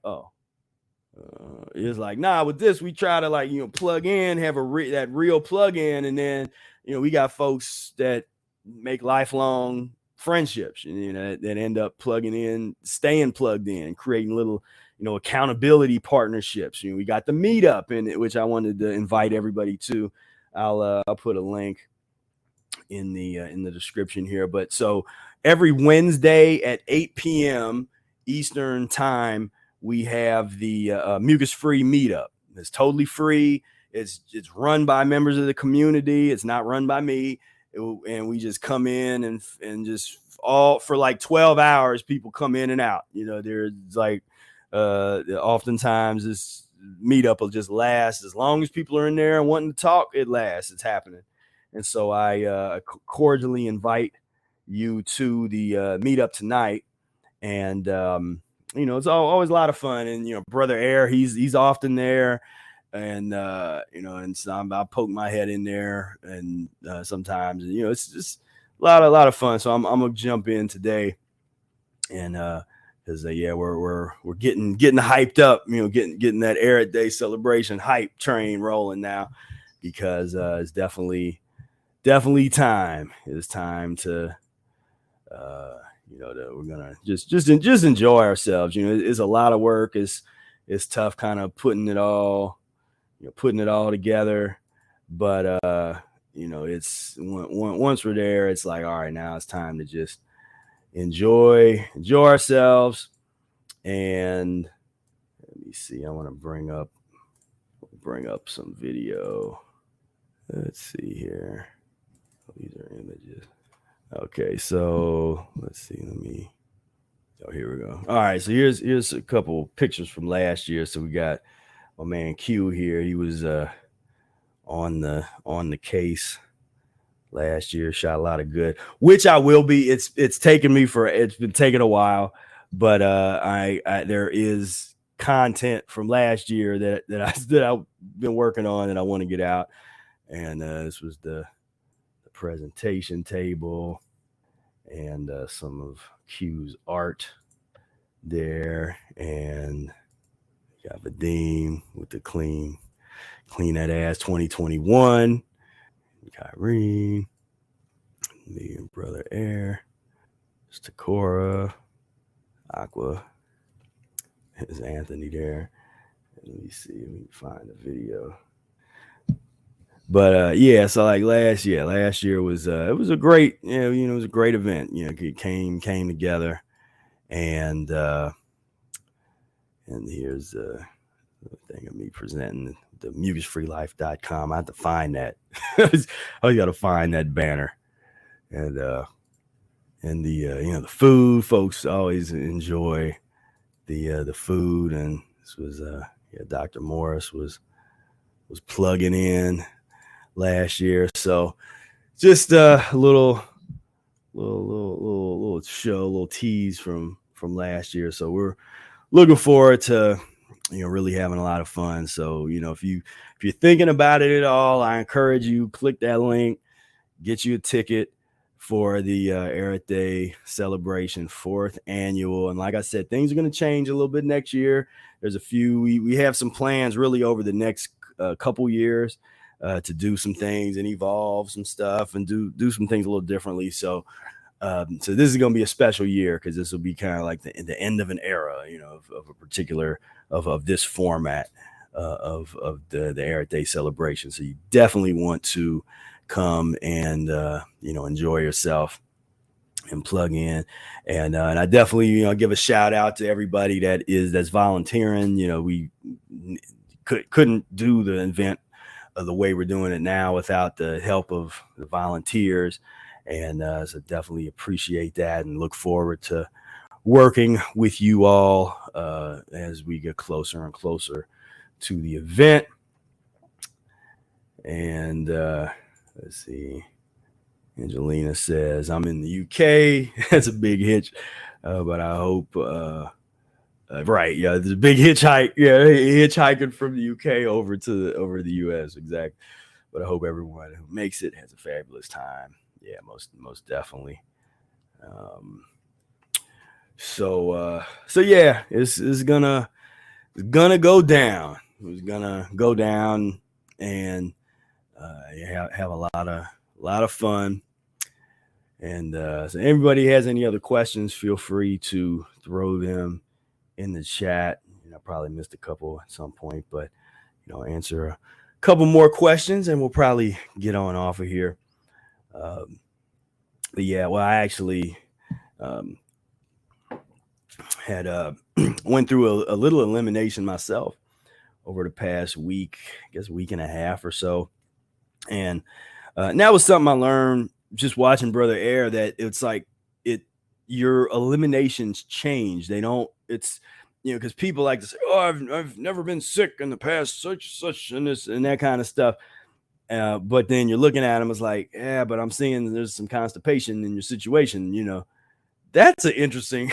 it's like, nah, with this, we try to plug in, have that real plug in. And then, we got folks that make lifelong friendships, that end up plugging in, staying plugged in, creating little, accountability partnerships. We got the meetup in it, which I wanted to invite everybody to. I'll put a link in the description here. But so every Wednesday at 8 p.m. Eastern time, we have the mucus-free meetup. It's totally free. It's run by members of the community. It's not run by me. And we just come in and just all for like 12 hours. People come in and out. You know, there's like oftentimes this meetup will just last as long as people are in there and wanting to talk. It lasts. It's happening. And so I cordially invite you to the meetup tonight. And you know, it's always a lot of fun. And you know, brother Air, he's often there. And you know, and so I poke my head in there, and sometimes, you know, it's just a lot of fun. So I'm gonna jump in today, and because yeah, we're getting hyped up, you know, getting that Ehret Day celebration hype train rolling now, because it's definitely time. It's time to you know, that we're gonna just enjoy ourselves. You know, it's a lot of work. It's tough kind of putting it all together, but you know, it's once we're there, it's like, all right, now it's time to just enjoy ourselves. And let me see, I want to bring up some video. Let's see here. These are images. Okay, so let's see. Oh, here we go. All right, so here's a couple pictures from last year. So we got my man Q here. He was on the case last year. Shot a lot of good, which I will be. It's been taking a while, but I there is content from last year that I've been working on that I want to get out. And this was the presentation table, and some of Q's art there, and got Vadim with the clean that ass 2021, Kyrene, me and brother Air, Stakora, Aqua, there's Anthony there. Let me see, let me find the video. But yeah, so like last year was it was a great, it was a great event. You know, it came together, and here's the thing of me presenting the mucusfreelife.com. I have to find that. I got to find that banner, and the you know, the food. Folks always enjoy the food, and this was yeah, Dr. Morris was plugging in last year. So just a little show, a little tease from last year. So we're looking forward to, you know, really having a lot of fun. So, you know, if you're thinking about it at all, I encourage you, click that link, get you a ticket for the Ehret Day celebration, 4th annual. And like I said, things are going to change a little bit next year. There's a few, we have some plans really over the next couple years to do some things and evolve some stuff and do some things a little differently. So so this is going to be a special year, because this will be kind of like the end of an era, you know, of a particular of this format of the Ehret Day celebration. So you definitely want to come and you know, enjoy yourself and plug in. And I definitely, you know, give a shout out to everybody that's volunteering. You know, we couldn't do the event the way we're doing it now without the help of the volunteers. And so definitely appreciate that, and look forward to working with you all as we get closer and closer to the event. And let's see. Angelina says, I'm in the UK. That's a big hitch, but I hope right, yeah, there's a big hitchhike. Yeah, hitchhiking from the UK over to the US, exactly. But I hope everyone who makes it has a fabulous time. Yeah, most definitely. So yeah, it's gonna go down. It's gonna go down, and have a lot of fun. And so everybody has any other questions, feel free to throw them in the chat. You know, I probably missed a couple at some point, but you know, answer couple more questions and we'll probably get on off of here. Um, but yeah, well, I actually um, had went through a little elimination myself over the past week, I guess week and a half or so, and that was something I learned just watching Brother Air, that it's like it your eliminations change. They don't. It's because people like to say, "Oh, I've never been sick in the past, such and this and that kind of stuff." But then you're looking at them, it's like, yeah, but I'm seeing there's some constipation in your situation. That's an interesting.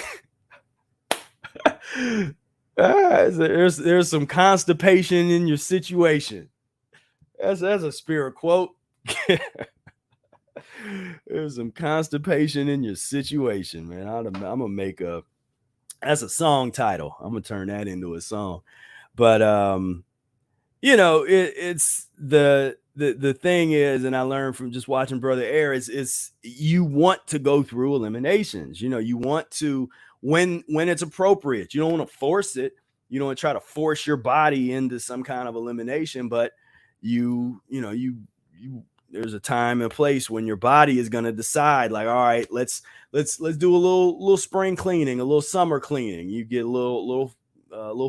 There's some constipation in your situation. That's a spirit quote. There's some constipation in your situation, man. I'm gonna make that's a song title. I'm gonna turn that into a song. But it's the thing is, and I learned from just watching Brother Air, is you want to go through eliminations. You want to, when it's appropriate. You don't want to force it. You don't want to try to force your body into some kind of elimination, but you there's a time and place when your body is going to decide, like, all right, let's do a little spring cleaning, a little summer cleaning. You get a little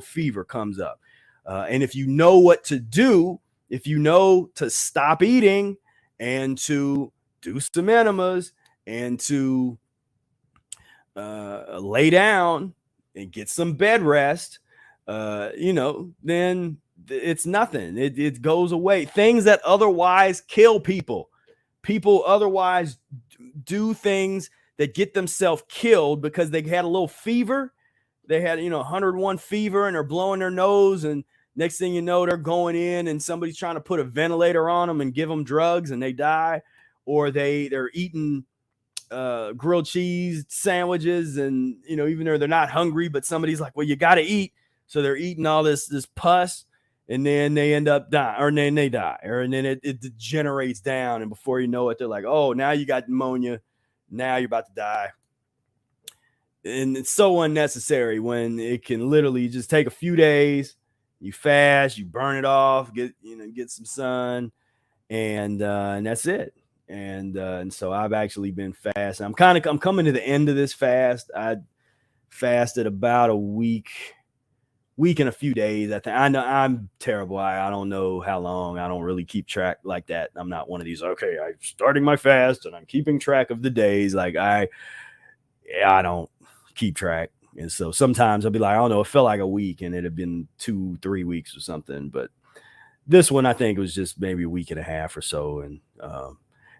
fever comes up, and if you know what to do, if you know to stop eating and to do some enemas and to lay down and get some bed rest, then it's nothing. It goes away. Things that otherwise kill people. People otherwise do things that get themselves killed because they had a little fever. They had 101 fever and they're blowing their nose, and next thing you know, they're going in and somebody's trying to put a ventilator on them and give them drugs and they die. Or they're eating grilled cheese sandwiches, and even though they're not hungry, but somebody's like, well, you got to eat, so they're eating all this pus, and then they end up dying, or then they die, and then it degenerates down, and before you know it, they're like, oh, now you got pneumonia, now you're about to die. And it's so unnecessary when it can literally just take a few days. You fast, you burn it off, get some sun, and that's it. And so I've actually been fasting. I'm coming to the end of this fast. I fasted about a week and a few days. I think I know I'm terrible. I don't know how long. I don't really keep track like that. I'm not one of these, okay, I'm starting my fast and I'm keeping track of the days. Like I don't keep track. And so sometimes I'll be like, I don't know, it felt like a week and it had been 2-3 weeks or something. But this one, I think it was just maybe a week and a half or so. And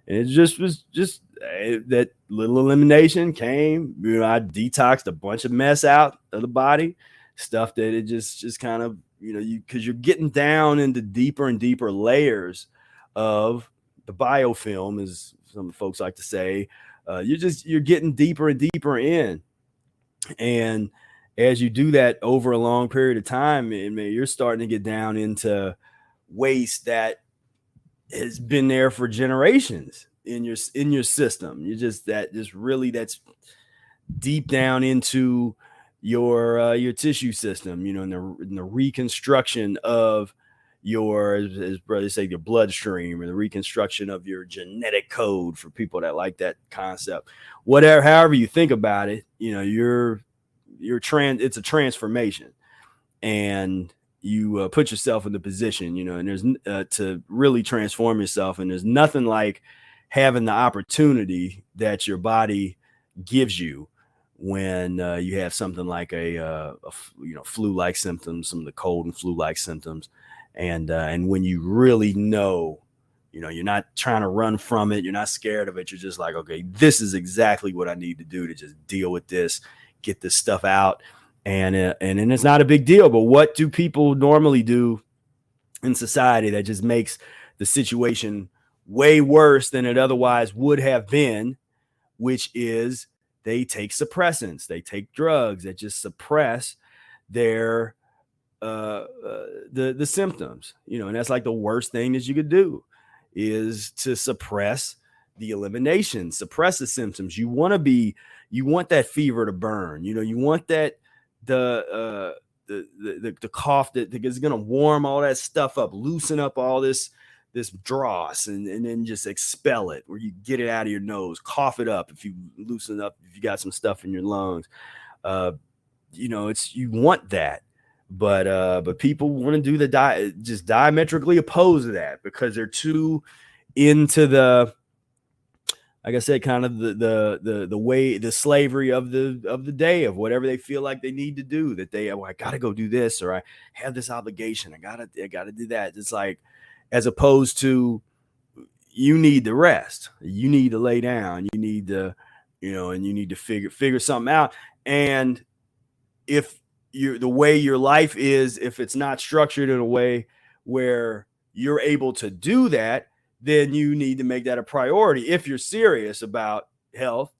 it was just that little elimination came. I detoxed a bunch of mess out of the body, stuff that it just kind of, because you're getting down into deeper and deeper layers of the biofilm, as some folks like to say. You're getting deeper and deeper in. And as you do that over a long period of time, you're starting to get down into waste that has been there for generations in your system. That's deep down into your tissue system, in the reconstruction of your, as brothers say, your bloodstream, or the reconstruction of your genetic code, for people that like that concept. However you think about it, it's a transformation, and you put yourself in the position, and there's to really transform yourself. And there's nothing like having the opportunity that your body gives you when you have something like a flu-like symptoms, some of the cold and flu-like symptoms. And when you really know, you're not trying to run from it, you're not scared of it, you're just like, okay, this is exactly what I need to do to just deal with this, get this stuff out. And it's not a big deal. But what do people normally do in society that just makes the situation way worse than it otherwise would have been? Which is, they take suppressants, they take drugs that just suppress their the symptoms, and that's like the worst thing that you could do, is to suppress the elimination, suppress the symptoms. You want that fever to burn, you want that the cough that is going to warm all that stuff up, loosen up all this dross, and then just expel it, where you get it out of your nose, cough it up. If you loosen up, if you got some stuff in your lungs, it's, you want that. But people want to do the just diametrically opposed to that, because they're too into the, like I said, kind of the way, the slavery of the day, of whatever they feel like they need to do, that I got to go do this, or I have this obligation, I gotta do that. It's like, as opposed to, you need the rest, you need to lay down, you need to, and you need to figure something out. And if the way your life is, if it's not structured in a way where you're able to do that, then you need to make that a priority if you're serious about health.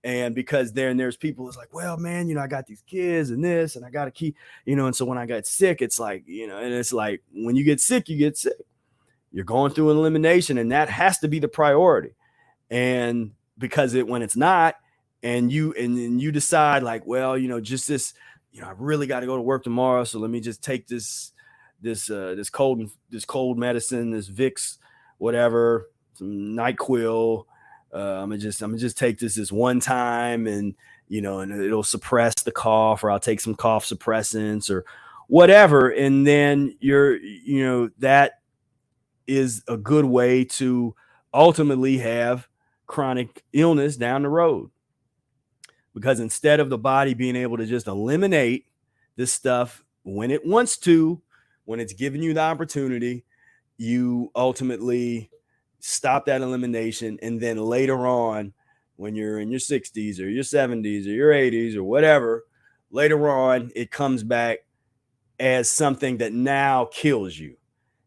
And because then there's people that's like, well, man, I got these kids and this, and I got to keep, and so when I got sick, it's like, and it's like, when you get sick, you're going through an elimination, and that has to be the priority. And because when it's not, and you decide like, well, just this, I really got to go to work tomorrow, so let me just take this cold medicine, this Vicks, whatever, some NyQuil. I'm gonna just take this one time, and and it'll suppress the cough, or I'll take some cough suppressants or whatever. And then that is a good way to ultimately have chronic illness down the road. Because instead of the body being able to just eliminate this stuff when it wants to, when it's giving you the opportunity, you ultimately stop that elimination. And then later on, when you're in your 60s or your 70s or your 80s or whatever, later on, it comes back as something that now kills you,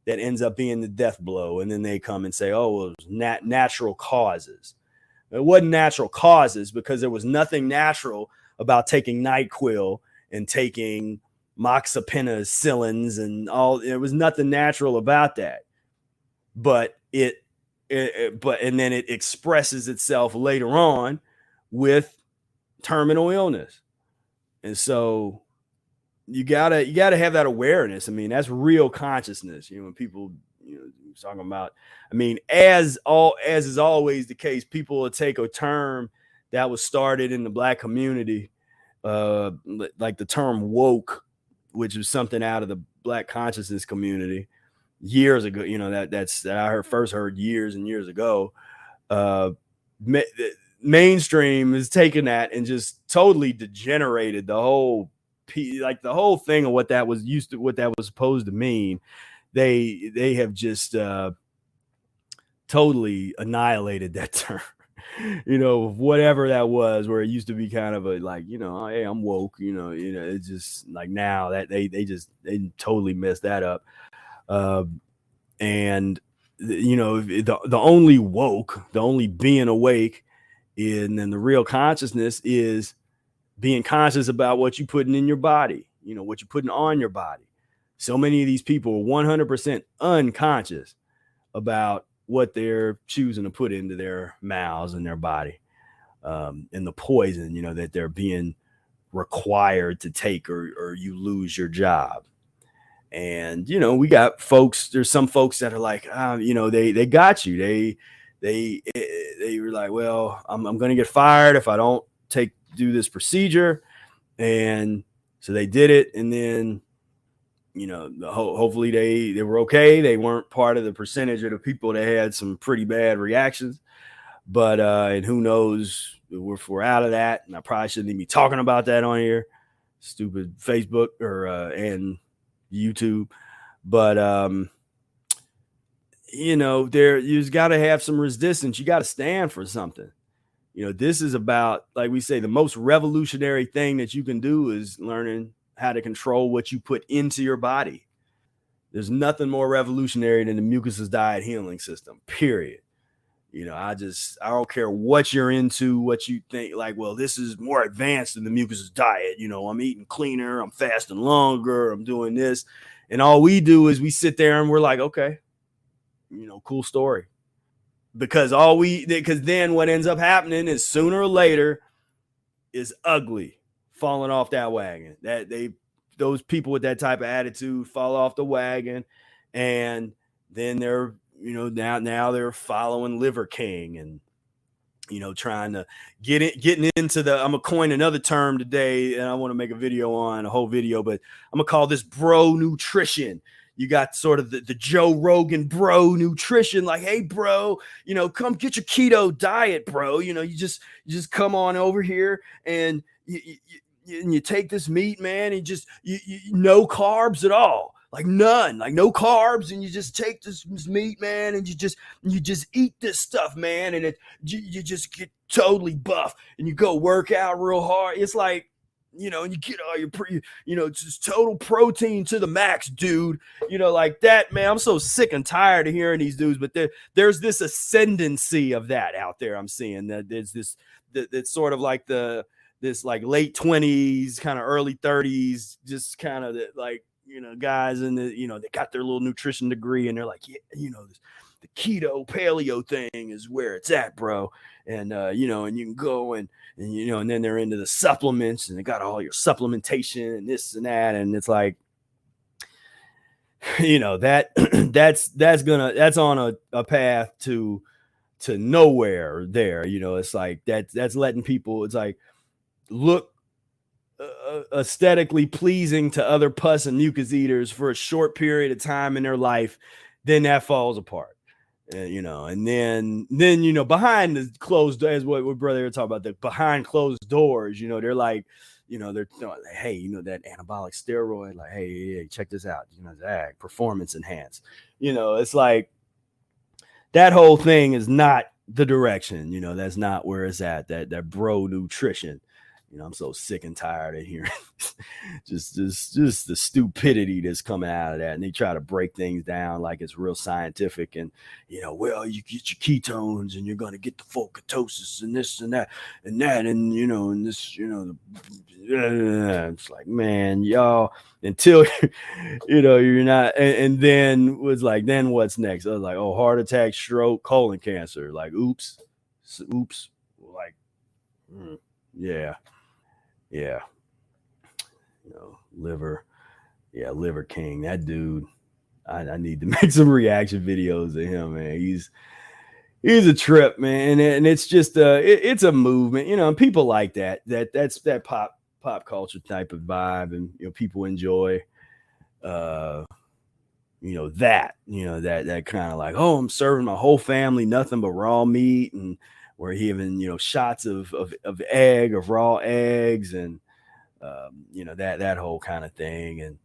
that ends up being the death blow. And then they come and say, oh, well, it was natural causes. It wasn't natural causes, because there was nothing natural about taking NyQuil and taking moxapenicillins and all. There was nothing natural about that. But and then it expresses itself later on with terminal illness. And so you gotta have that awareness. I mean, that's real consciousness. When people talking about, I mean, as is always the case, people will take a term that was started in the Black community, like the term woke, which was something out of the Black consciousness community years ago. That I first heard years and years ago. Mainstream is taking that and just totally degenerated the whole thing of what that was supposed to mean. They have just totally annihilated that term, whatever that was, where it used to be kind of a like, hey, I'm woke, it's just like, now that they totally messed that up. And the only woke, the only being awake, and then the real consciousness is being conscious about what you're putting in your body, what you're putting on your body. So many of these people are 100% unconscious about what they're choosing to put into their mouths and their body, and the poison, that they're being required to take, or you lose your job. And, we got folks, there's some folks that are like, they got you. They were like, well, I'm going to get fired if I don't do this procedure. And so they did it. And then, hopefully they were okay. They weren't part of the percentage of the people that had some pretty bad reactions. But and who knows if we're out of that. And I probably shouldn't even be talking about that on here. Stupid Facebook or and YouTube. But you've got to have some resistance. You got to stand for something. This is about, like we say, the most revolutionary thing that you can do is learning how to control what you put into your body. There's nothing more revolutionary than the mucus diet healing system, period. I don't care what you're into, what you think, like, well, this is more advanced than the mucus diet. I'm eating cleaner, I'm fasting longer, I'm doing this. And all we do is we sit there and we're like, okay, cool story. Because then what ends up happening is sooner or later is ugly falling off that wagon. That those people with that type of attitude fall off the wagon, and then they're, now they're following Liver King, and trying to getting into the, I'm gonna coin another term today, and I want to make a video on a whole video, but I'm gonna call this bro nutrition. You got sort of the Joe Rogan bro nutrition, like, hey bro, come get your keto diet, bro. You just come on over here, and you take this meat, man, and just no carbs at all, like none, like no carbs, and you just take this meat, man, and you just eat this stuff, man, and you just get totally buff, and you go work out real hard. It's like, and you get all your just total protein to the max, dude. Like that, man. I'm so sick and tired of hearing these dudes, but there's this ascendancy of that out there. I'm seeing that there's this, that's sort of like this like late 20s, kind of early 30s, just kind of like, guys, and they got their little nutrition degree, and they're like, yeah, the keto paleo thing is where it's at, bro. And and you can go and then they're into the supplements, and they got all your supplementation and this and that, and it's like, that's on a path to nowhere there. It's like that's letting people, it's like, look aesthetically pleasing to other pus and mucus eaters for a short period of time in their life, then that falls apart. And then behind the closed, as what brother talking about, the behind closed doors, they're like, they're like, hey, that anabolic steroid, like, hey, check this out, performance enhanced. It's like that whole thing is not the direction. That's not where it's at. That bro nutrition. I'm so sick and tired of hearing just the stupidity that's coming out of that. And they try to break things down like it's real scientific, and, well, you get your ketones and you're going to get the full ketosis and this and that and that. And, and this, it's like, man, y'all, until, you're not. And then was like, then what's next? I was like, oh, heart attack, stroke, colon cancer. Like, oops. Like, yeah. Yeah. Liver King, that dude, I need to make some reaction videos of him, man. He's a trip, man. And it's just it's a movement, and people like that's that pop culture type of vibe, and people enjoy that kind of like, oh, I'm serving my whole family nothing but raw meat, and we're even, shots of raw eggs, and, that whole kind of thing. And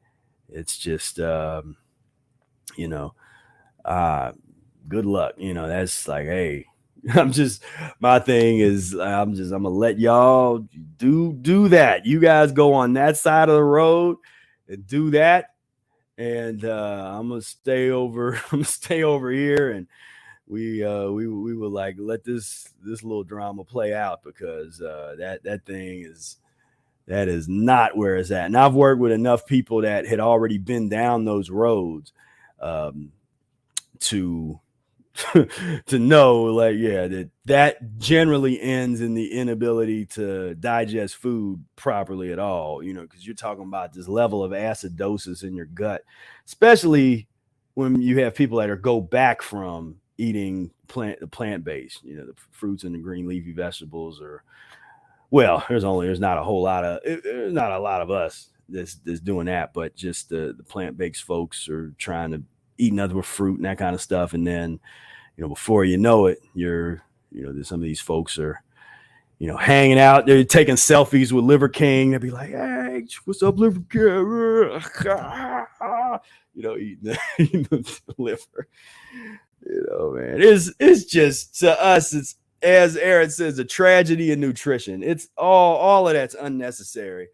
it's just, good luck. That's like, hey, my thing is, I'm gonna let y'all do that. You guys go on that side of the road and do that. And, I'm gonna stay over here, and we will like let this little drama play out, because that thing is not where it's at. And I've worked with enough people that had already been down those roads to to know, like, yeah, that generally ends in the inability to digest food properly at all, because you're talking about this level of acidosis in your gut, especially when you have people that go back from eating plant-based, the fruits and the green leafy vegetables, or, well, there's not a lot of us that's doing that, but just the plant-based folks are trying to eat nothing but fruit and that kind of stuff. And then, before you know it, some of these folks are, hanging out, they're taking selfies with Liver King. They'd be like, hey, what's up, Liver King? Eating the liver. Man, it's just, to us, it's, as Ehret says, a tragedy in nutrition. It's all of that's unnecessary,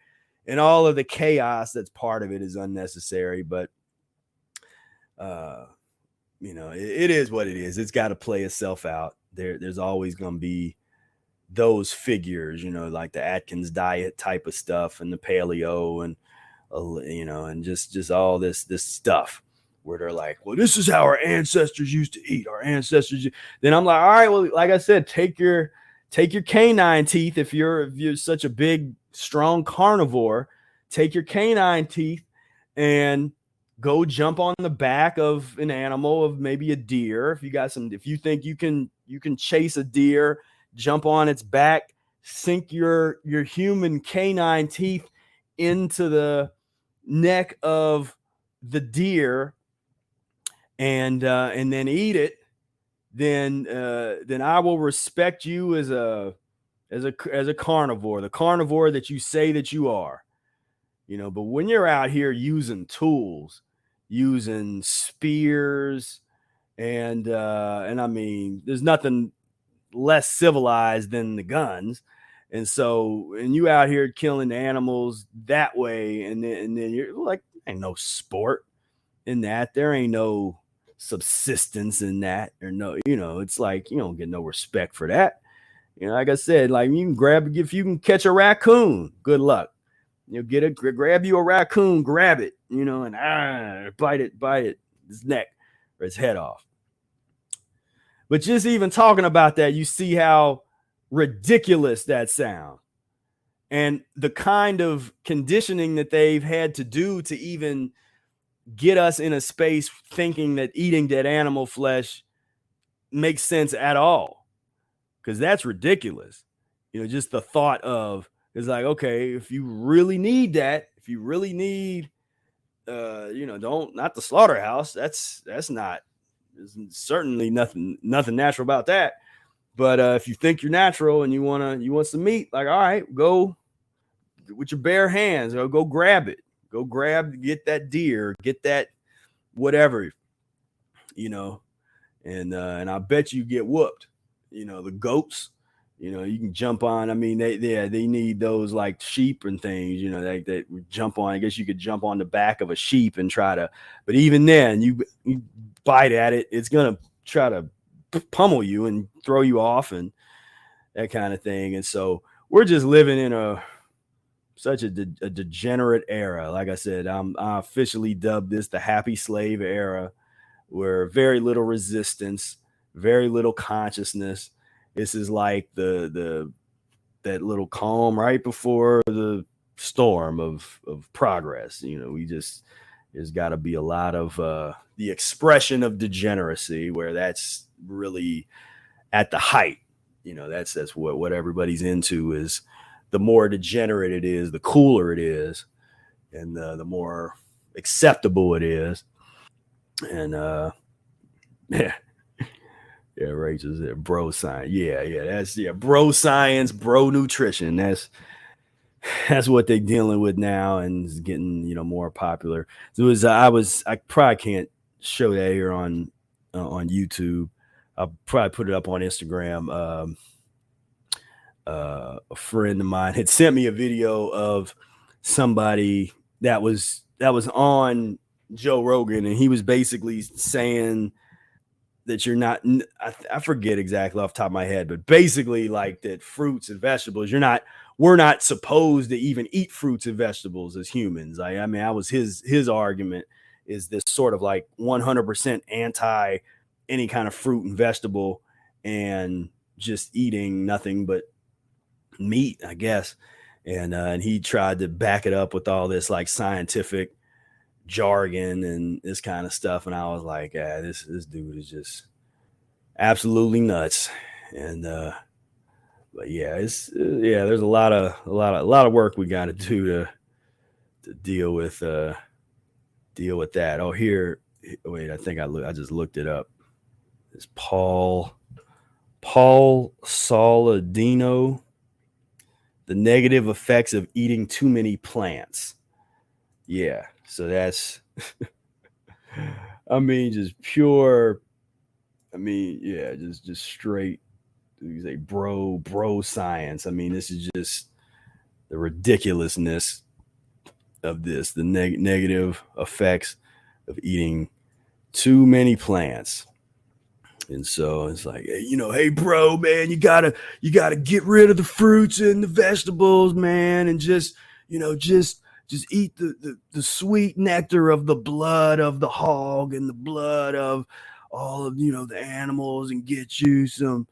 and all of the chaos that's part of it is unnecessary. But it is what it is. It's got to play itself out. There's always going to be those figures, like the Atkins diet type of stuff, and the paleo, and and just all this stuff, where they're like, well, this is how our ancestors used to eat. Then I'm like, all right, well, like I said, take your canine teeth. If you're such a big, strong carnivore, take your canine teeth and go jump on the back of an animal, of maybe a deer. If you think you can chase a deer, jump on its back, sink your human canine teeth into the neck of the deer, and then eat it, then I will respect you as a carnivore, the carnivore that you say that you are. But when you're out here using tools, using spears, and I mean, there's nothing less civilized than the guns. And you out here killing the animals that way, and then you're like, ain't no sport in that. There ain't no subsistence in that, or no, it's like you don't get no respect for that. Like I said, like if you can catch a raccoon, good luck. Grab you a raccoon, grab it, and bite it, its neck or its head off. But just even talking about that, you see how ridiculous that sounds, and the kind of conditioning that they've had to do to even get us in a space thinking that eating dead animal flesh makes sense at all, because that's ridiculous. Just the thought of, it's like, okay, if you really need that, if you really need not the slaughterhouse, that's not, there's certainly nothing natural about that. But if you think you're natural and you want some meat, like, all right, go with your bare hands, go grab it, get that deer, get that whatever, and I bet you get whooped. The goats, you can jump on. I mean, they need those like sheep and things, they jump on. I guess you could jump on the back of a sheep and try to, but even then you bite at it, it's gonna try to pummel you and throw you off and that kind of thing. And so we're just living in such a degenerate era. Like I said, I officially dubbed this the happy slave era, where very little resistance, very little consciousness. This is like that little calm right before the storm of progress. There's got to be a lot of the expression of degeneracy, where that's really at the height. That's what everybody's into. Is the more degenerate it is, the cooler it is, and the more acceptable it is. And yeah, Rachel's there, bro science. That's bro science, bro nutrition. That's what they're dealing with now, and it's getting more popular. So I probably can't show that here on YouTube. I'll probably put it up on Instagram. A friend of mine had sent me a video of somebody that was on Joe Rogan, and he was basically saying that you're not, I forget exactly off the top of my head, but basically like that fruits and vegetables, we're not supposed to even eat fruits and vegetables as humans. I mean, that was his argument, is this sort of like 100% anti any kind of fruit and vegetable, and just eating nothing but meat, I guess. And he tried to back it up with all this like scientific jargon and this kind of stuff, and I was like, this dude is just absolutely nuts. And but there's a lot of work we got to do to deal with that. Oh, here, wait, I think I just looked it up. It's Paul Saladino, The Negative Effects of Eating Too Many Plants. Yeah, so that's I mean, just pure, just straight, you say bro science. I mean, this is just the ridiculousness of this, the negative effects of eating too many plants. And so it's like, hey bro, man, you gotta get rid of the fruits and the vegetables, man, and just eat the sweet nectar of the blood of the hog and the blood of all of the animals, and get you some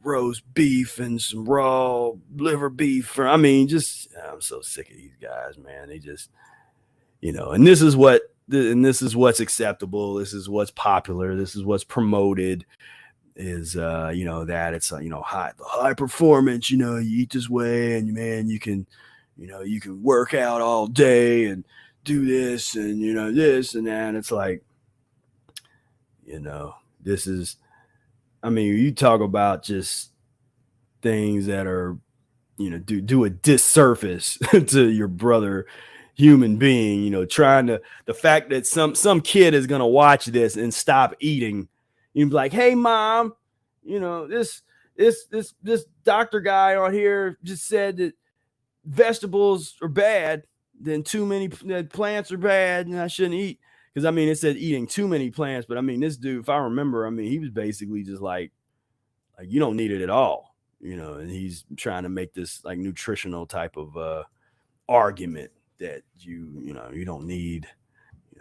roast beef and some raw liver beef. I mean, just I'm so sick of these guys, man. They just, and this is what's acceptable. This is what's popular. This is what's promoted. Is that it's high performance. You eat this way, and man, you can work out all day and do this and this and that. And it's like, this is, you talk about just things that are, do a disservice to your brother human being, trying to, the fact that some kid is going to watch this and stop eating. You'd be like, hey mom, this doctor guy on here just said that vegetables are bad, then too many plants are bad and I shouldn't eat. Because it said eating too many plants, but this dude, if I remember, he was basically just like you don't need it at all, and he's trying to make this like nutritional type of argument that you don't need,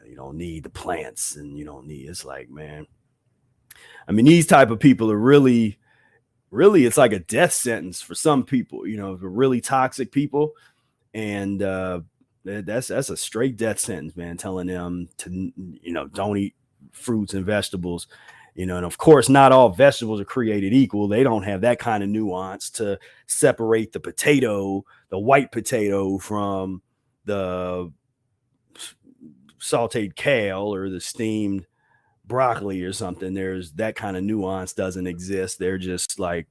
you don't need the plants and you don't need. It's like, man, these type of people are really, it's like a death sentence for some people, the really toxic people, and that's a straight death sentence, man. Telling them to don't eat fruits and vegetables, and of course not all vegetables are created equal. They don't have that kind of nuance to separate the white potato from the sauteed kale or the steamed broccoli or something. There's that kind of nuance doesn't exist. They're just like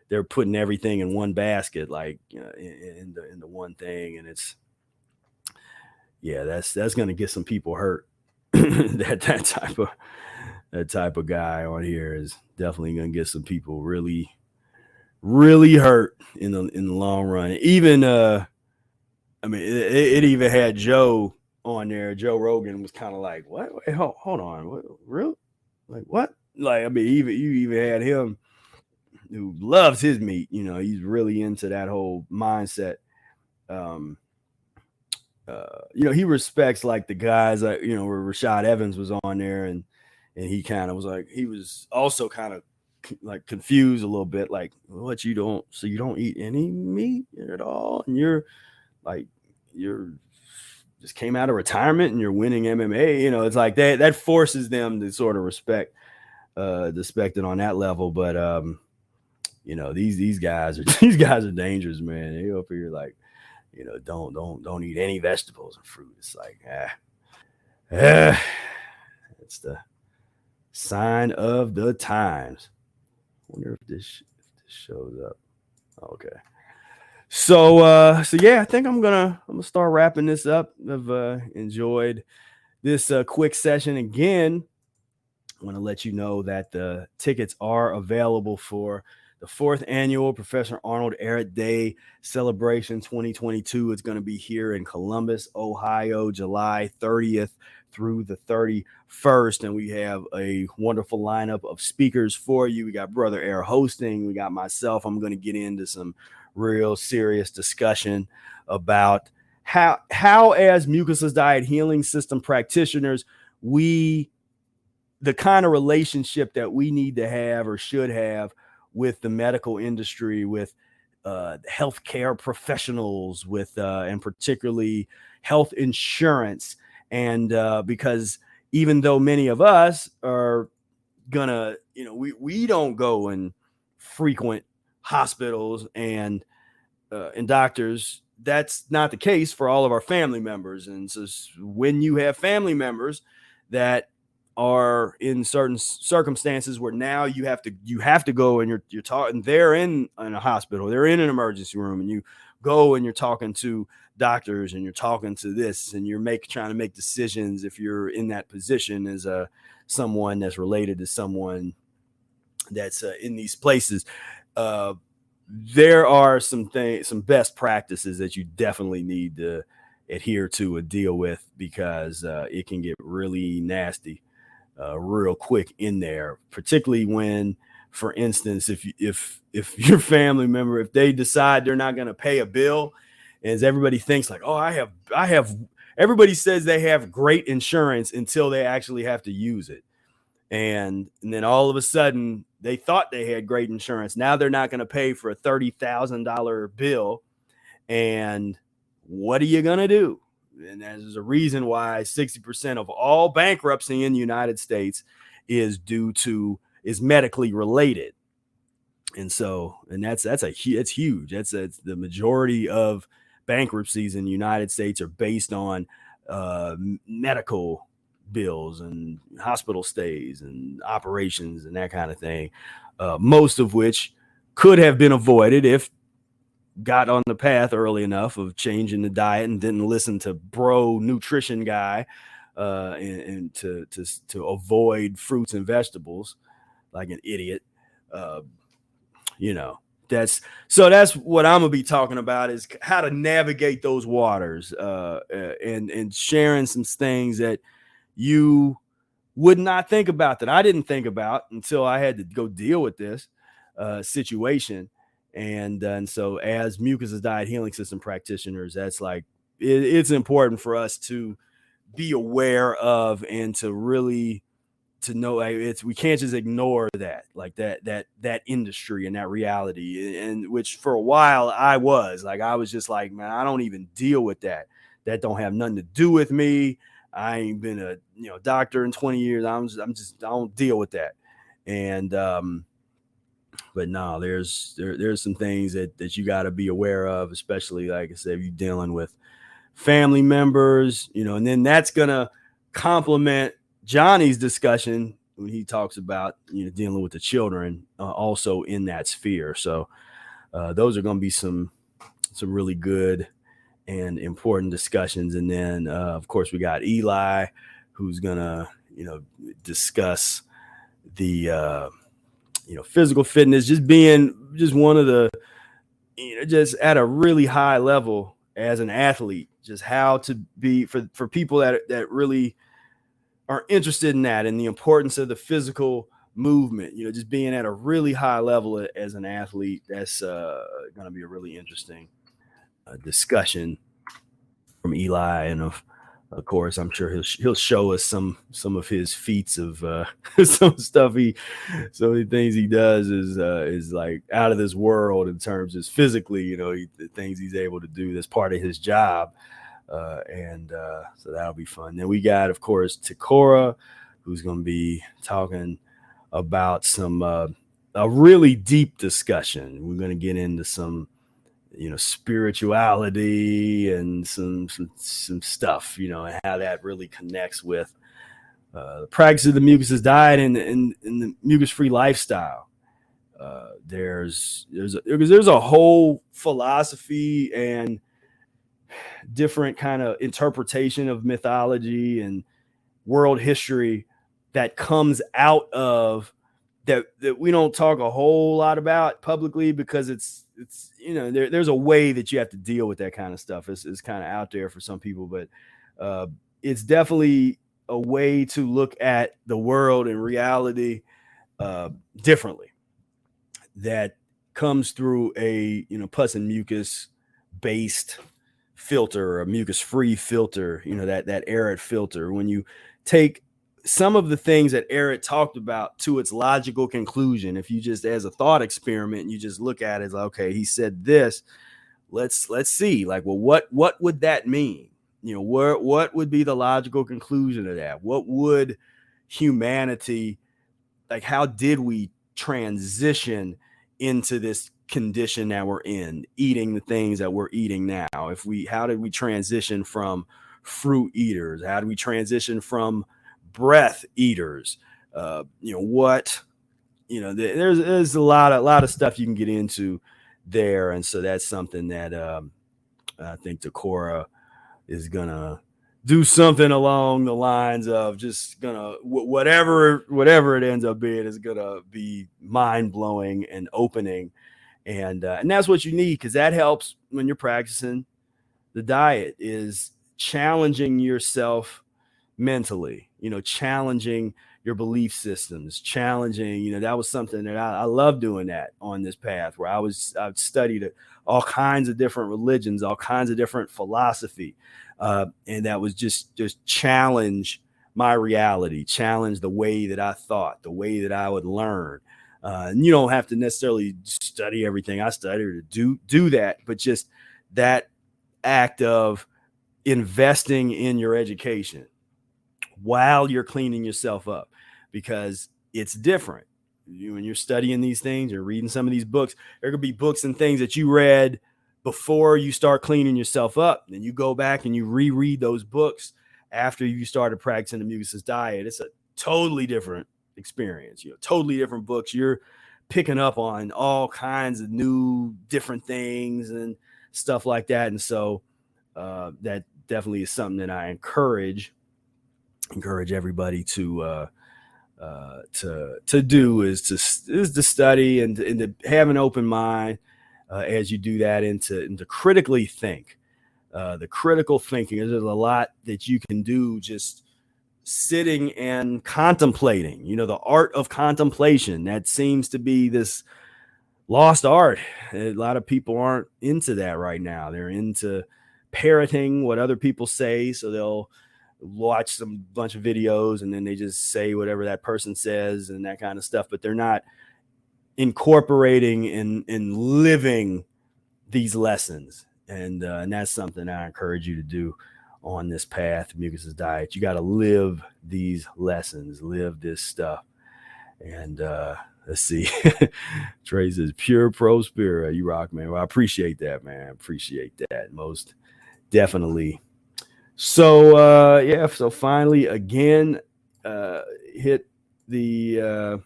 they're putting everything in one basket, like in the one thing, and it's that's gonna get some people hurt. that type of guy on here is definitely gonna get some people really, really hurt in the long run. Even it even had Joe on there. Joe Rogan was kind of like, what? Wait, hold on, what, real? Like what? Like you even had him who loves his meat. He's really into that whole mindset. He respects like the guys like where Rashad Evans was on there, and he kind of was like, he was also kind of like confused a little bit, like what you don't eat any meat at all, and you're just came out of retirement and you're winning MMA. It's like that forces them to sort of respect it on that level. But these guys are dangerous, man. They up here like don't eat any vegetables and fruit. It's like it's the sign of the times. I wonder if this shows up. Okay. So yeah, I think I'm gonna start wrapping this up. I've enjoyed this quick session again. I want to let you know that the tickets are available for the 4th annual Professor Arnold Ehret Day celebration 2022. It's going to be here in Columbus, Ohio, July 30th through the 31st. And we have a wonderful lineup of speakers for you. We got Brother Air hosting. We got myself. I'm going to get into some real serious discussion about how as mucusless diet healing system practitioners, the kind of relationship that we need to have or should have with the medical industry, with healthcare professionals, with and particularly health insurance. And because even though many of us are gonna, we don't go and frequent hospitals and doctors, that's not the case for all of our family members. And so when you have family members that are in certain circumstances where now you have to go and you're talking, they're in a hospital, they're in an emergency room, and you go and you're talking to doctors and you're talking to this, and you're trying to make decisions if you're in that position as someone that's related to someone that's in these places. There are some best practices that you definitely need to adhere to and deal with, because it can get really nasty real quick in there, particularly when, for instance, if your family member, if they decide they're not going to pay a bill, as everybody thinks like, oh, I have, everybody says they have great insurance until they actually have to use it. And then all of a sudden they thought they had great insurance. Now they're not going to pay for a $30,000 bill. And what are you going to do? And there's a reason why 60% of all bankruptcy in the United States is medically related. And so, and it's huge. It's the majority of bankruptcies in the United States are based on medical bills and hospital stays and operations and that kind of thing. Most of which could have been avoided if got on the path early enough of changing the diet and didn't listen to bro nutrition guy and to avoid fruits and vegetables like an idiot. That's what I'm gonna be talking about, is how to navigate those waters and sharing some things that you would not think about, that I didn't think about until I had to go deal with this situation. And so as mucus diet healing system practitioners, that's like it's important for us to be aware of and to really to know we can't just ignore that, like that industry and that reality. And which for a while I was just like, man, I don't even deal with that don't have nothing to do with me. I ain't been a doctor in 20 years. I don't deal with that. And but no, there's some things that you got to be aware of, especially like I said, if you're dealing with family members, and then that's gonna complement Johnny's discussion when he talks about dealing with the children also in that sphere. So those are going to be some really good and important discussions. And then of course we got Eli, who's gonna discuss the physical fitness, just one of the just at a really high level as an athlete, just how to be for people that really are interested in that and the importance of the physical movement, just being at a really high level as an athlete. That's going to be a really interesting discussion from Eli. And of course, I'm sure he'll show us some of his feats of some stuff some of the things he does is like out of this world in terms of physically, the things he's able to do that's part of his job. So that'll be fun. Then we got, of course, Takora, who's going to be talking about some a really deep discussion. We're going to get into some spirituality and some stuff, and how that really connects with the practice of the mucus diet and the mucus-free lifestyle. There's a whole philosophy and different kind of interpretation of mythology and world history that comes out of that we don't talk a whole lot about publicly, because it's there's a way that you have to deal with that kind of stuff. It's kind of out there for some people, but it's definitely a way to look at the world and reality differently, that comes through a pus and mucus based filter, or a mucus-free filter, that Ehret filter. When you take some of the things that Ehret talked about to its logical conclusion, if you just, as a thought experiment, you just look at it as, okay, he said this, let's see, like, well, what would that mean? What would be the logical conclusion of that? What would humanity, like, how did we transition into this condition that we're in, eating the things that we're eating now? How did we transition from fruit eaters? How did we transition from breath eaters? There's a lot of stuff you can get into there. And so that's something that I think Takora is gonna do something along the lines of just gonna whatever it ends up being is gonna be mind-blowing and opening. And that's what you need, because that helps when you're practicing the diet, is challenging yourself mentally, challenging your belief systems, challenging, that was something that I love doing that on this path, where I've studied all kinds of different religions, all kinds of different philosophy. And that was just challenge my reality, challenge the way that I thought, the way that I would learn. And you don't have to necessarily study everything I studied or do that, but just that act of investing in your education while you're cleaning yourself up, because it's different. When you're studying these things, you're reading some of these books, there could be books and things that you read before you start cleaning yourself up. Then you go back and you reread those books after you started practicing the mucus diet. It's a totally different experience, totally different books. You're picking up on all kinds of new different things and stuff like that. And so that definitely is something that I encourage everybody to do, is to study and to have an open mind as you do that, and to critically think. The critical thinking, there's a lot that you can do just sitting and contemplating, the art of contemplation. That seems to be this lost art. A lot of people aren't into that right now. They're into parroting what other people say. So they'll watch some bunch of videos and then they just say whatever that person says and that kind of stuff, but they're not incorporating and living these lessons. And that's something I encourage you to do on this path, mucus diet. You got to live these lessons, live this stuff. And let's see. Trey says, pure pro spirit. You rock, man. Well, I appreciate that, man. Appreciate that most definitely. So so finally, again, hit the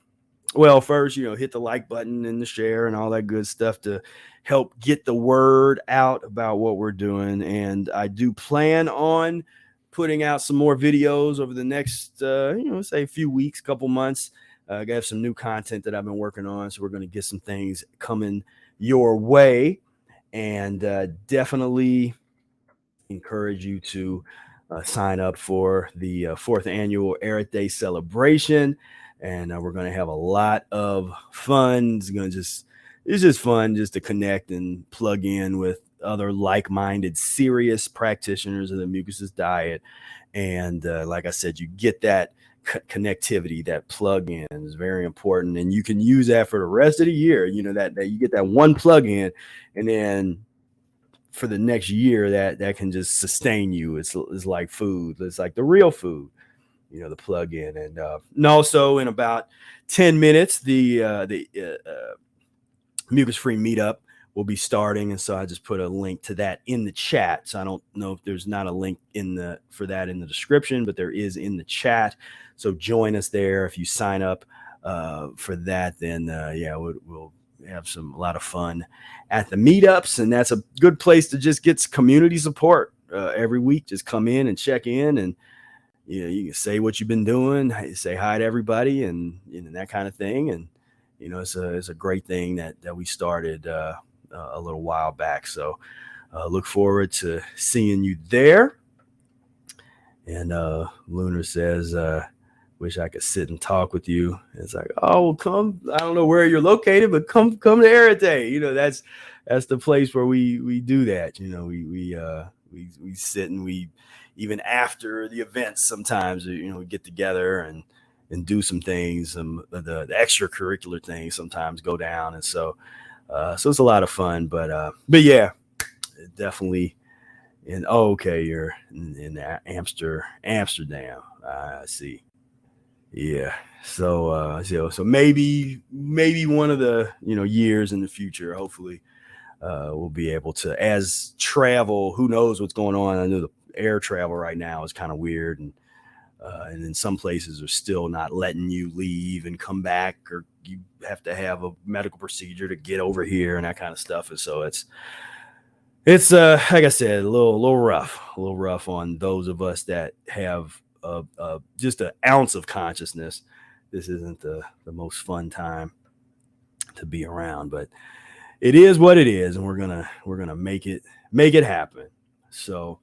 first, hit the like button and the share and all that good stuff to help get the word out about what we're doing. And I do plan on putting out some more videos over the next say a few weeks, couple months. I have some new content that I've been working on, so we're going to get some things coming your way. And definitely encourage you to sign up for the 4th annual Ehret Day celebration. And we're going to have a lot of fun. It's just fun just to connect and plug in with other like-minded, serious practitioners of the mucus diet. And like I said, you get that connectivity, that plug-in is very important. And you can use that for the rest of the year. That you get that one plug-in, and then for the next year that can just sustain you. It's like food. It's like the real food, the plug-in. And also in about 10 minutes, the mucus-free meetup will be starting. And so I just put a link to that in the chat. So I don't know if there's not a link for that in the description, but there is in the chat. So join us there. If you sign up for that, then we'll have a lot of fun at the meetups, and that's a good place to just get community support every week. Just come in and check in, and you can say what you've been doing, say hi to everybody, and that kind of thing. And it's a great thing that we started a little while back. So look forward to seeing you there. And Lunar says, wish I could sit and talk with you. It's like, oh, come. I don't know where you're located, but come to Ehret Day. That's the place where we do that. We sit, and we, even after the events, sometimes we get together and do some things. The extracurricular things sometimes go down, and so it's a lot of fun. But yeah, definitely. And okay, you're in Amsterdam. I see. Yeah. So maybe one of the years in the future, hopefully, we'll be able to, as travel, who knows what's going on. I know the air travel right now is kind of weird, and in some places are still not letting you leave and come back, or you have to have a medical procedure to get over here and that kind of stuff. And so it's like I said, a little rough on those of us that have just an ounce of consciousness. This isn't the most fun time to be around, but it is what it is, and we're gonna make it happen. So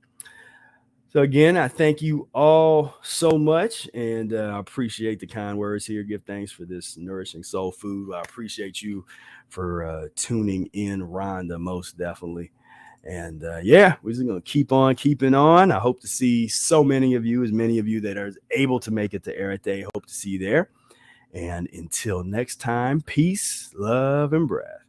again, I thank you all so much, and I appreciate the kind words here. Give thanks for this nourishing soul food. I appreciate you for tuning in, Rhonda, most definitely. And yeah, we're just going to keep on keeping on. I hope to see so many of you, as many of you that are able to make it to Ehret Day. Hope to see you there. And until next time, peace, love, and breath.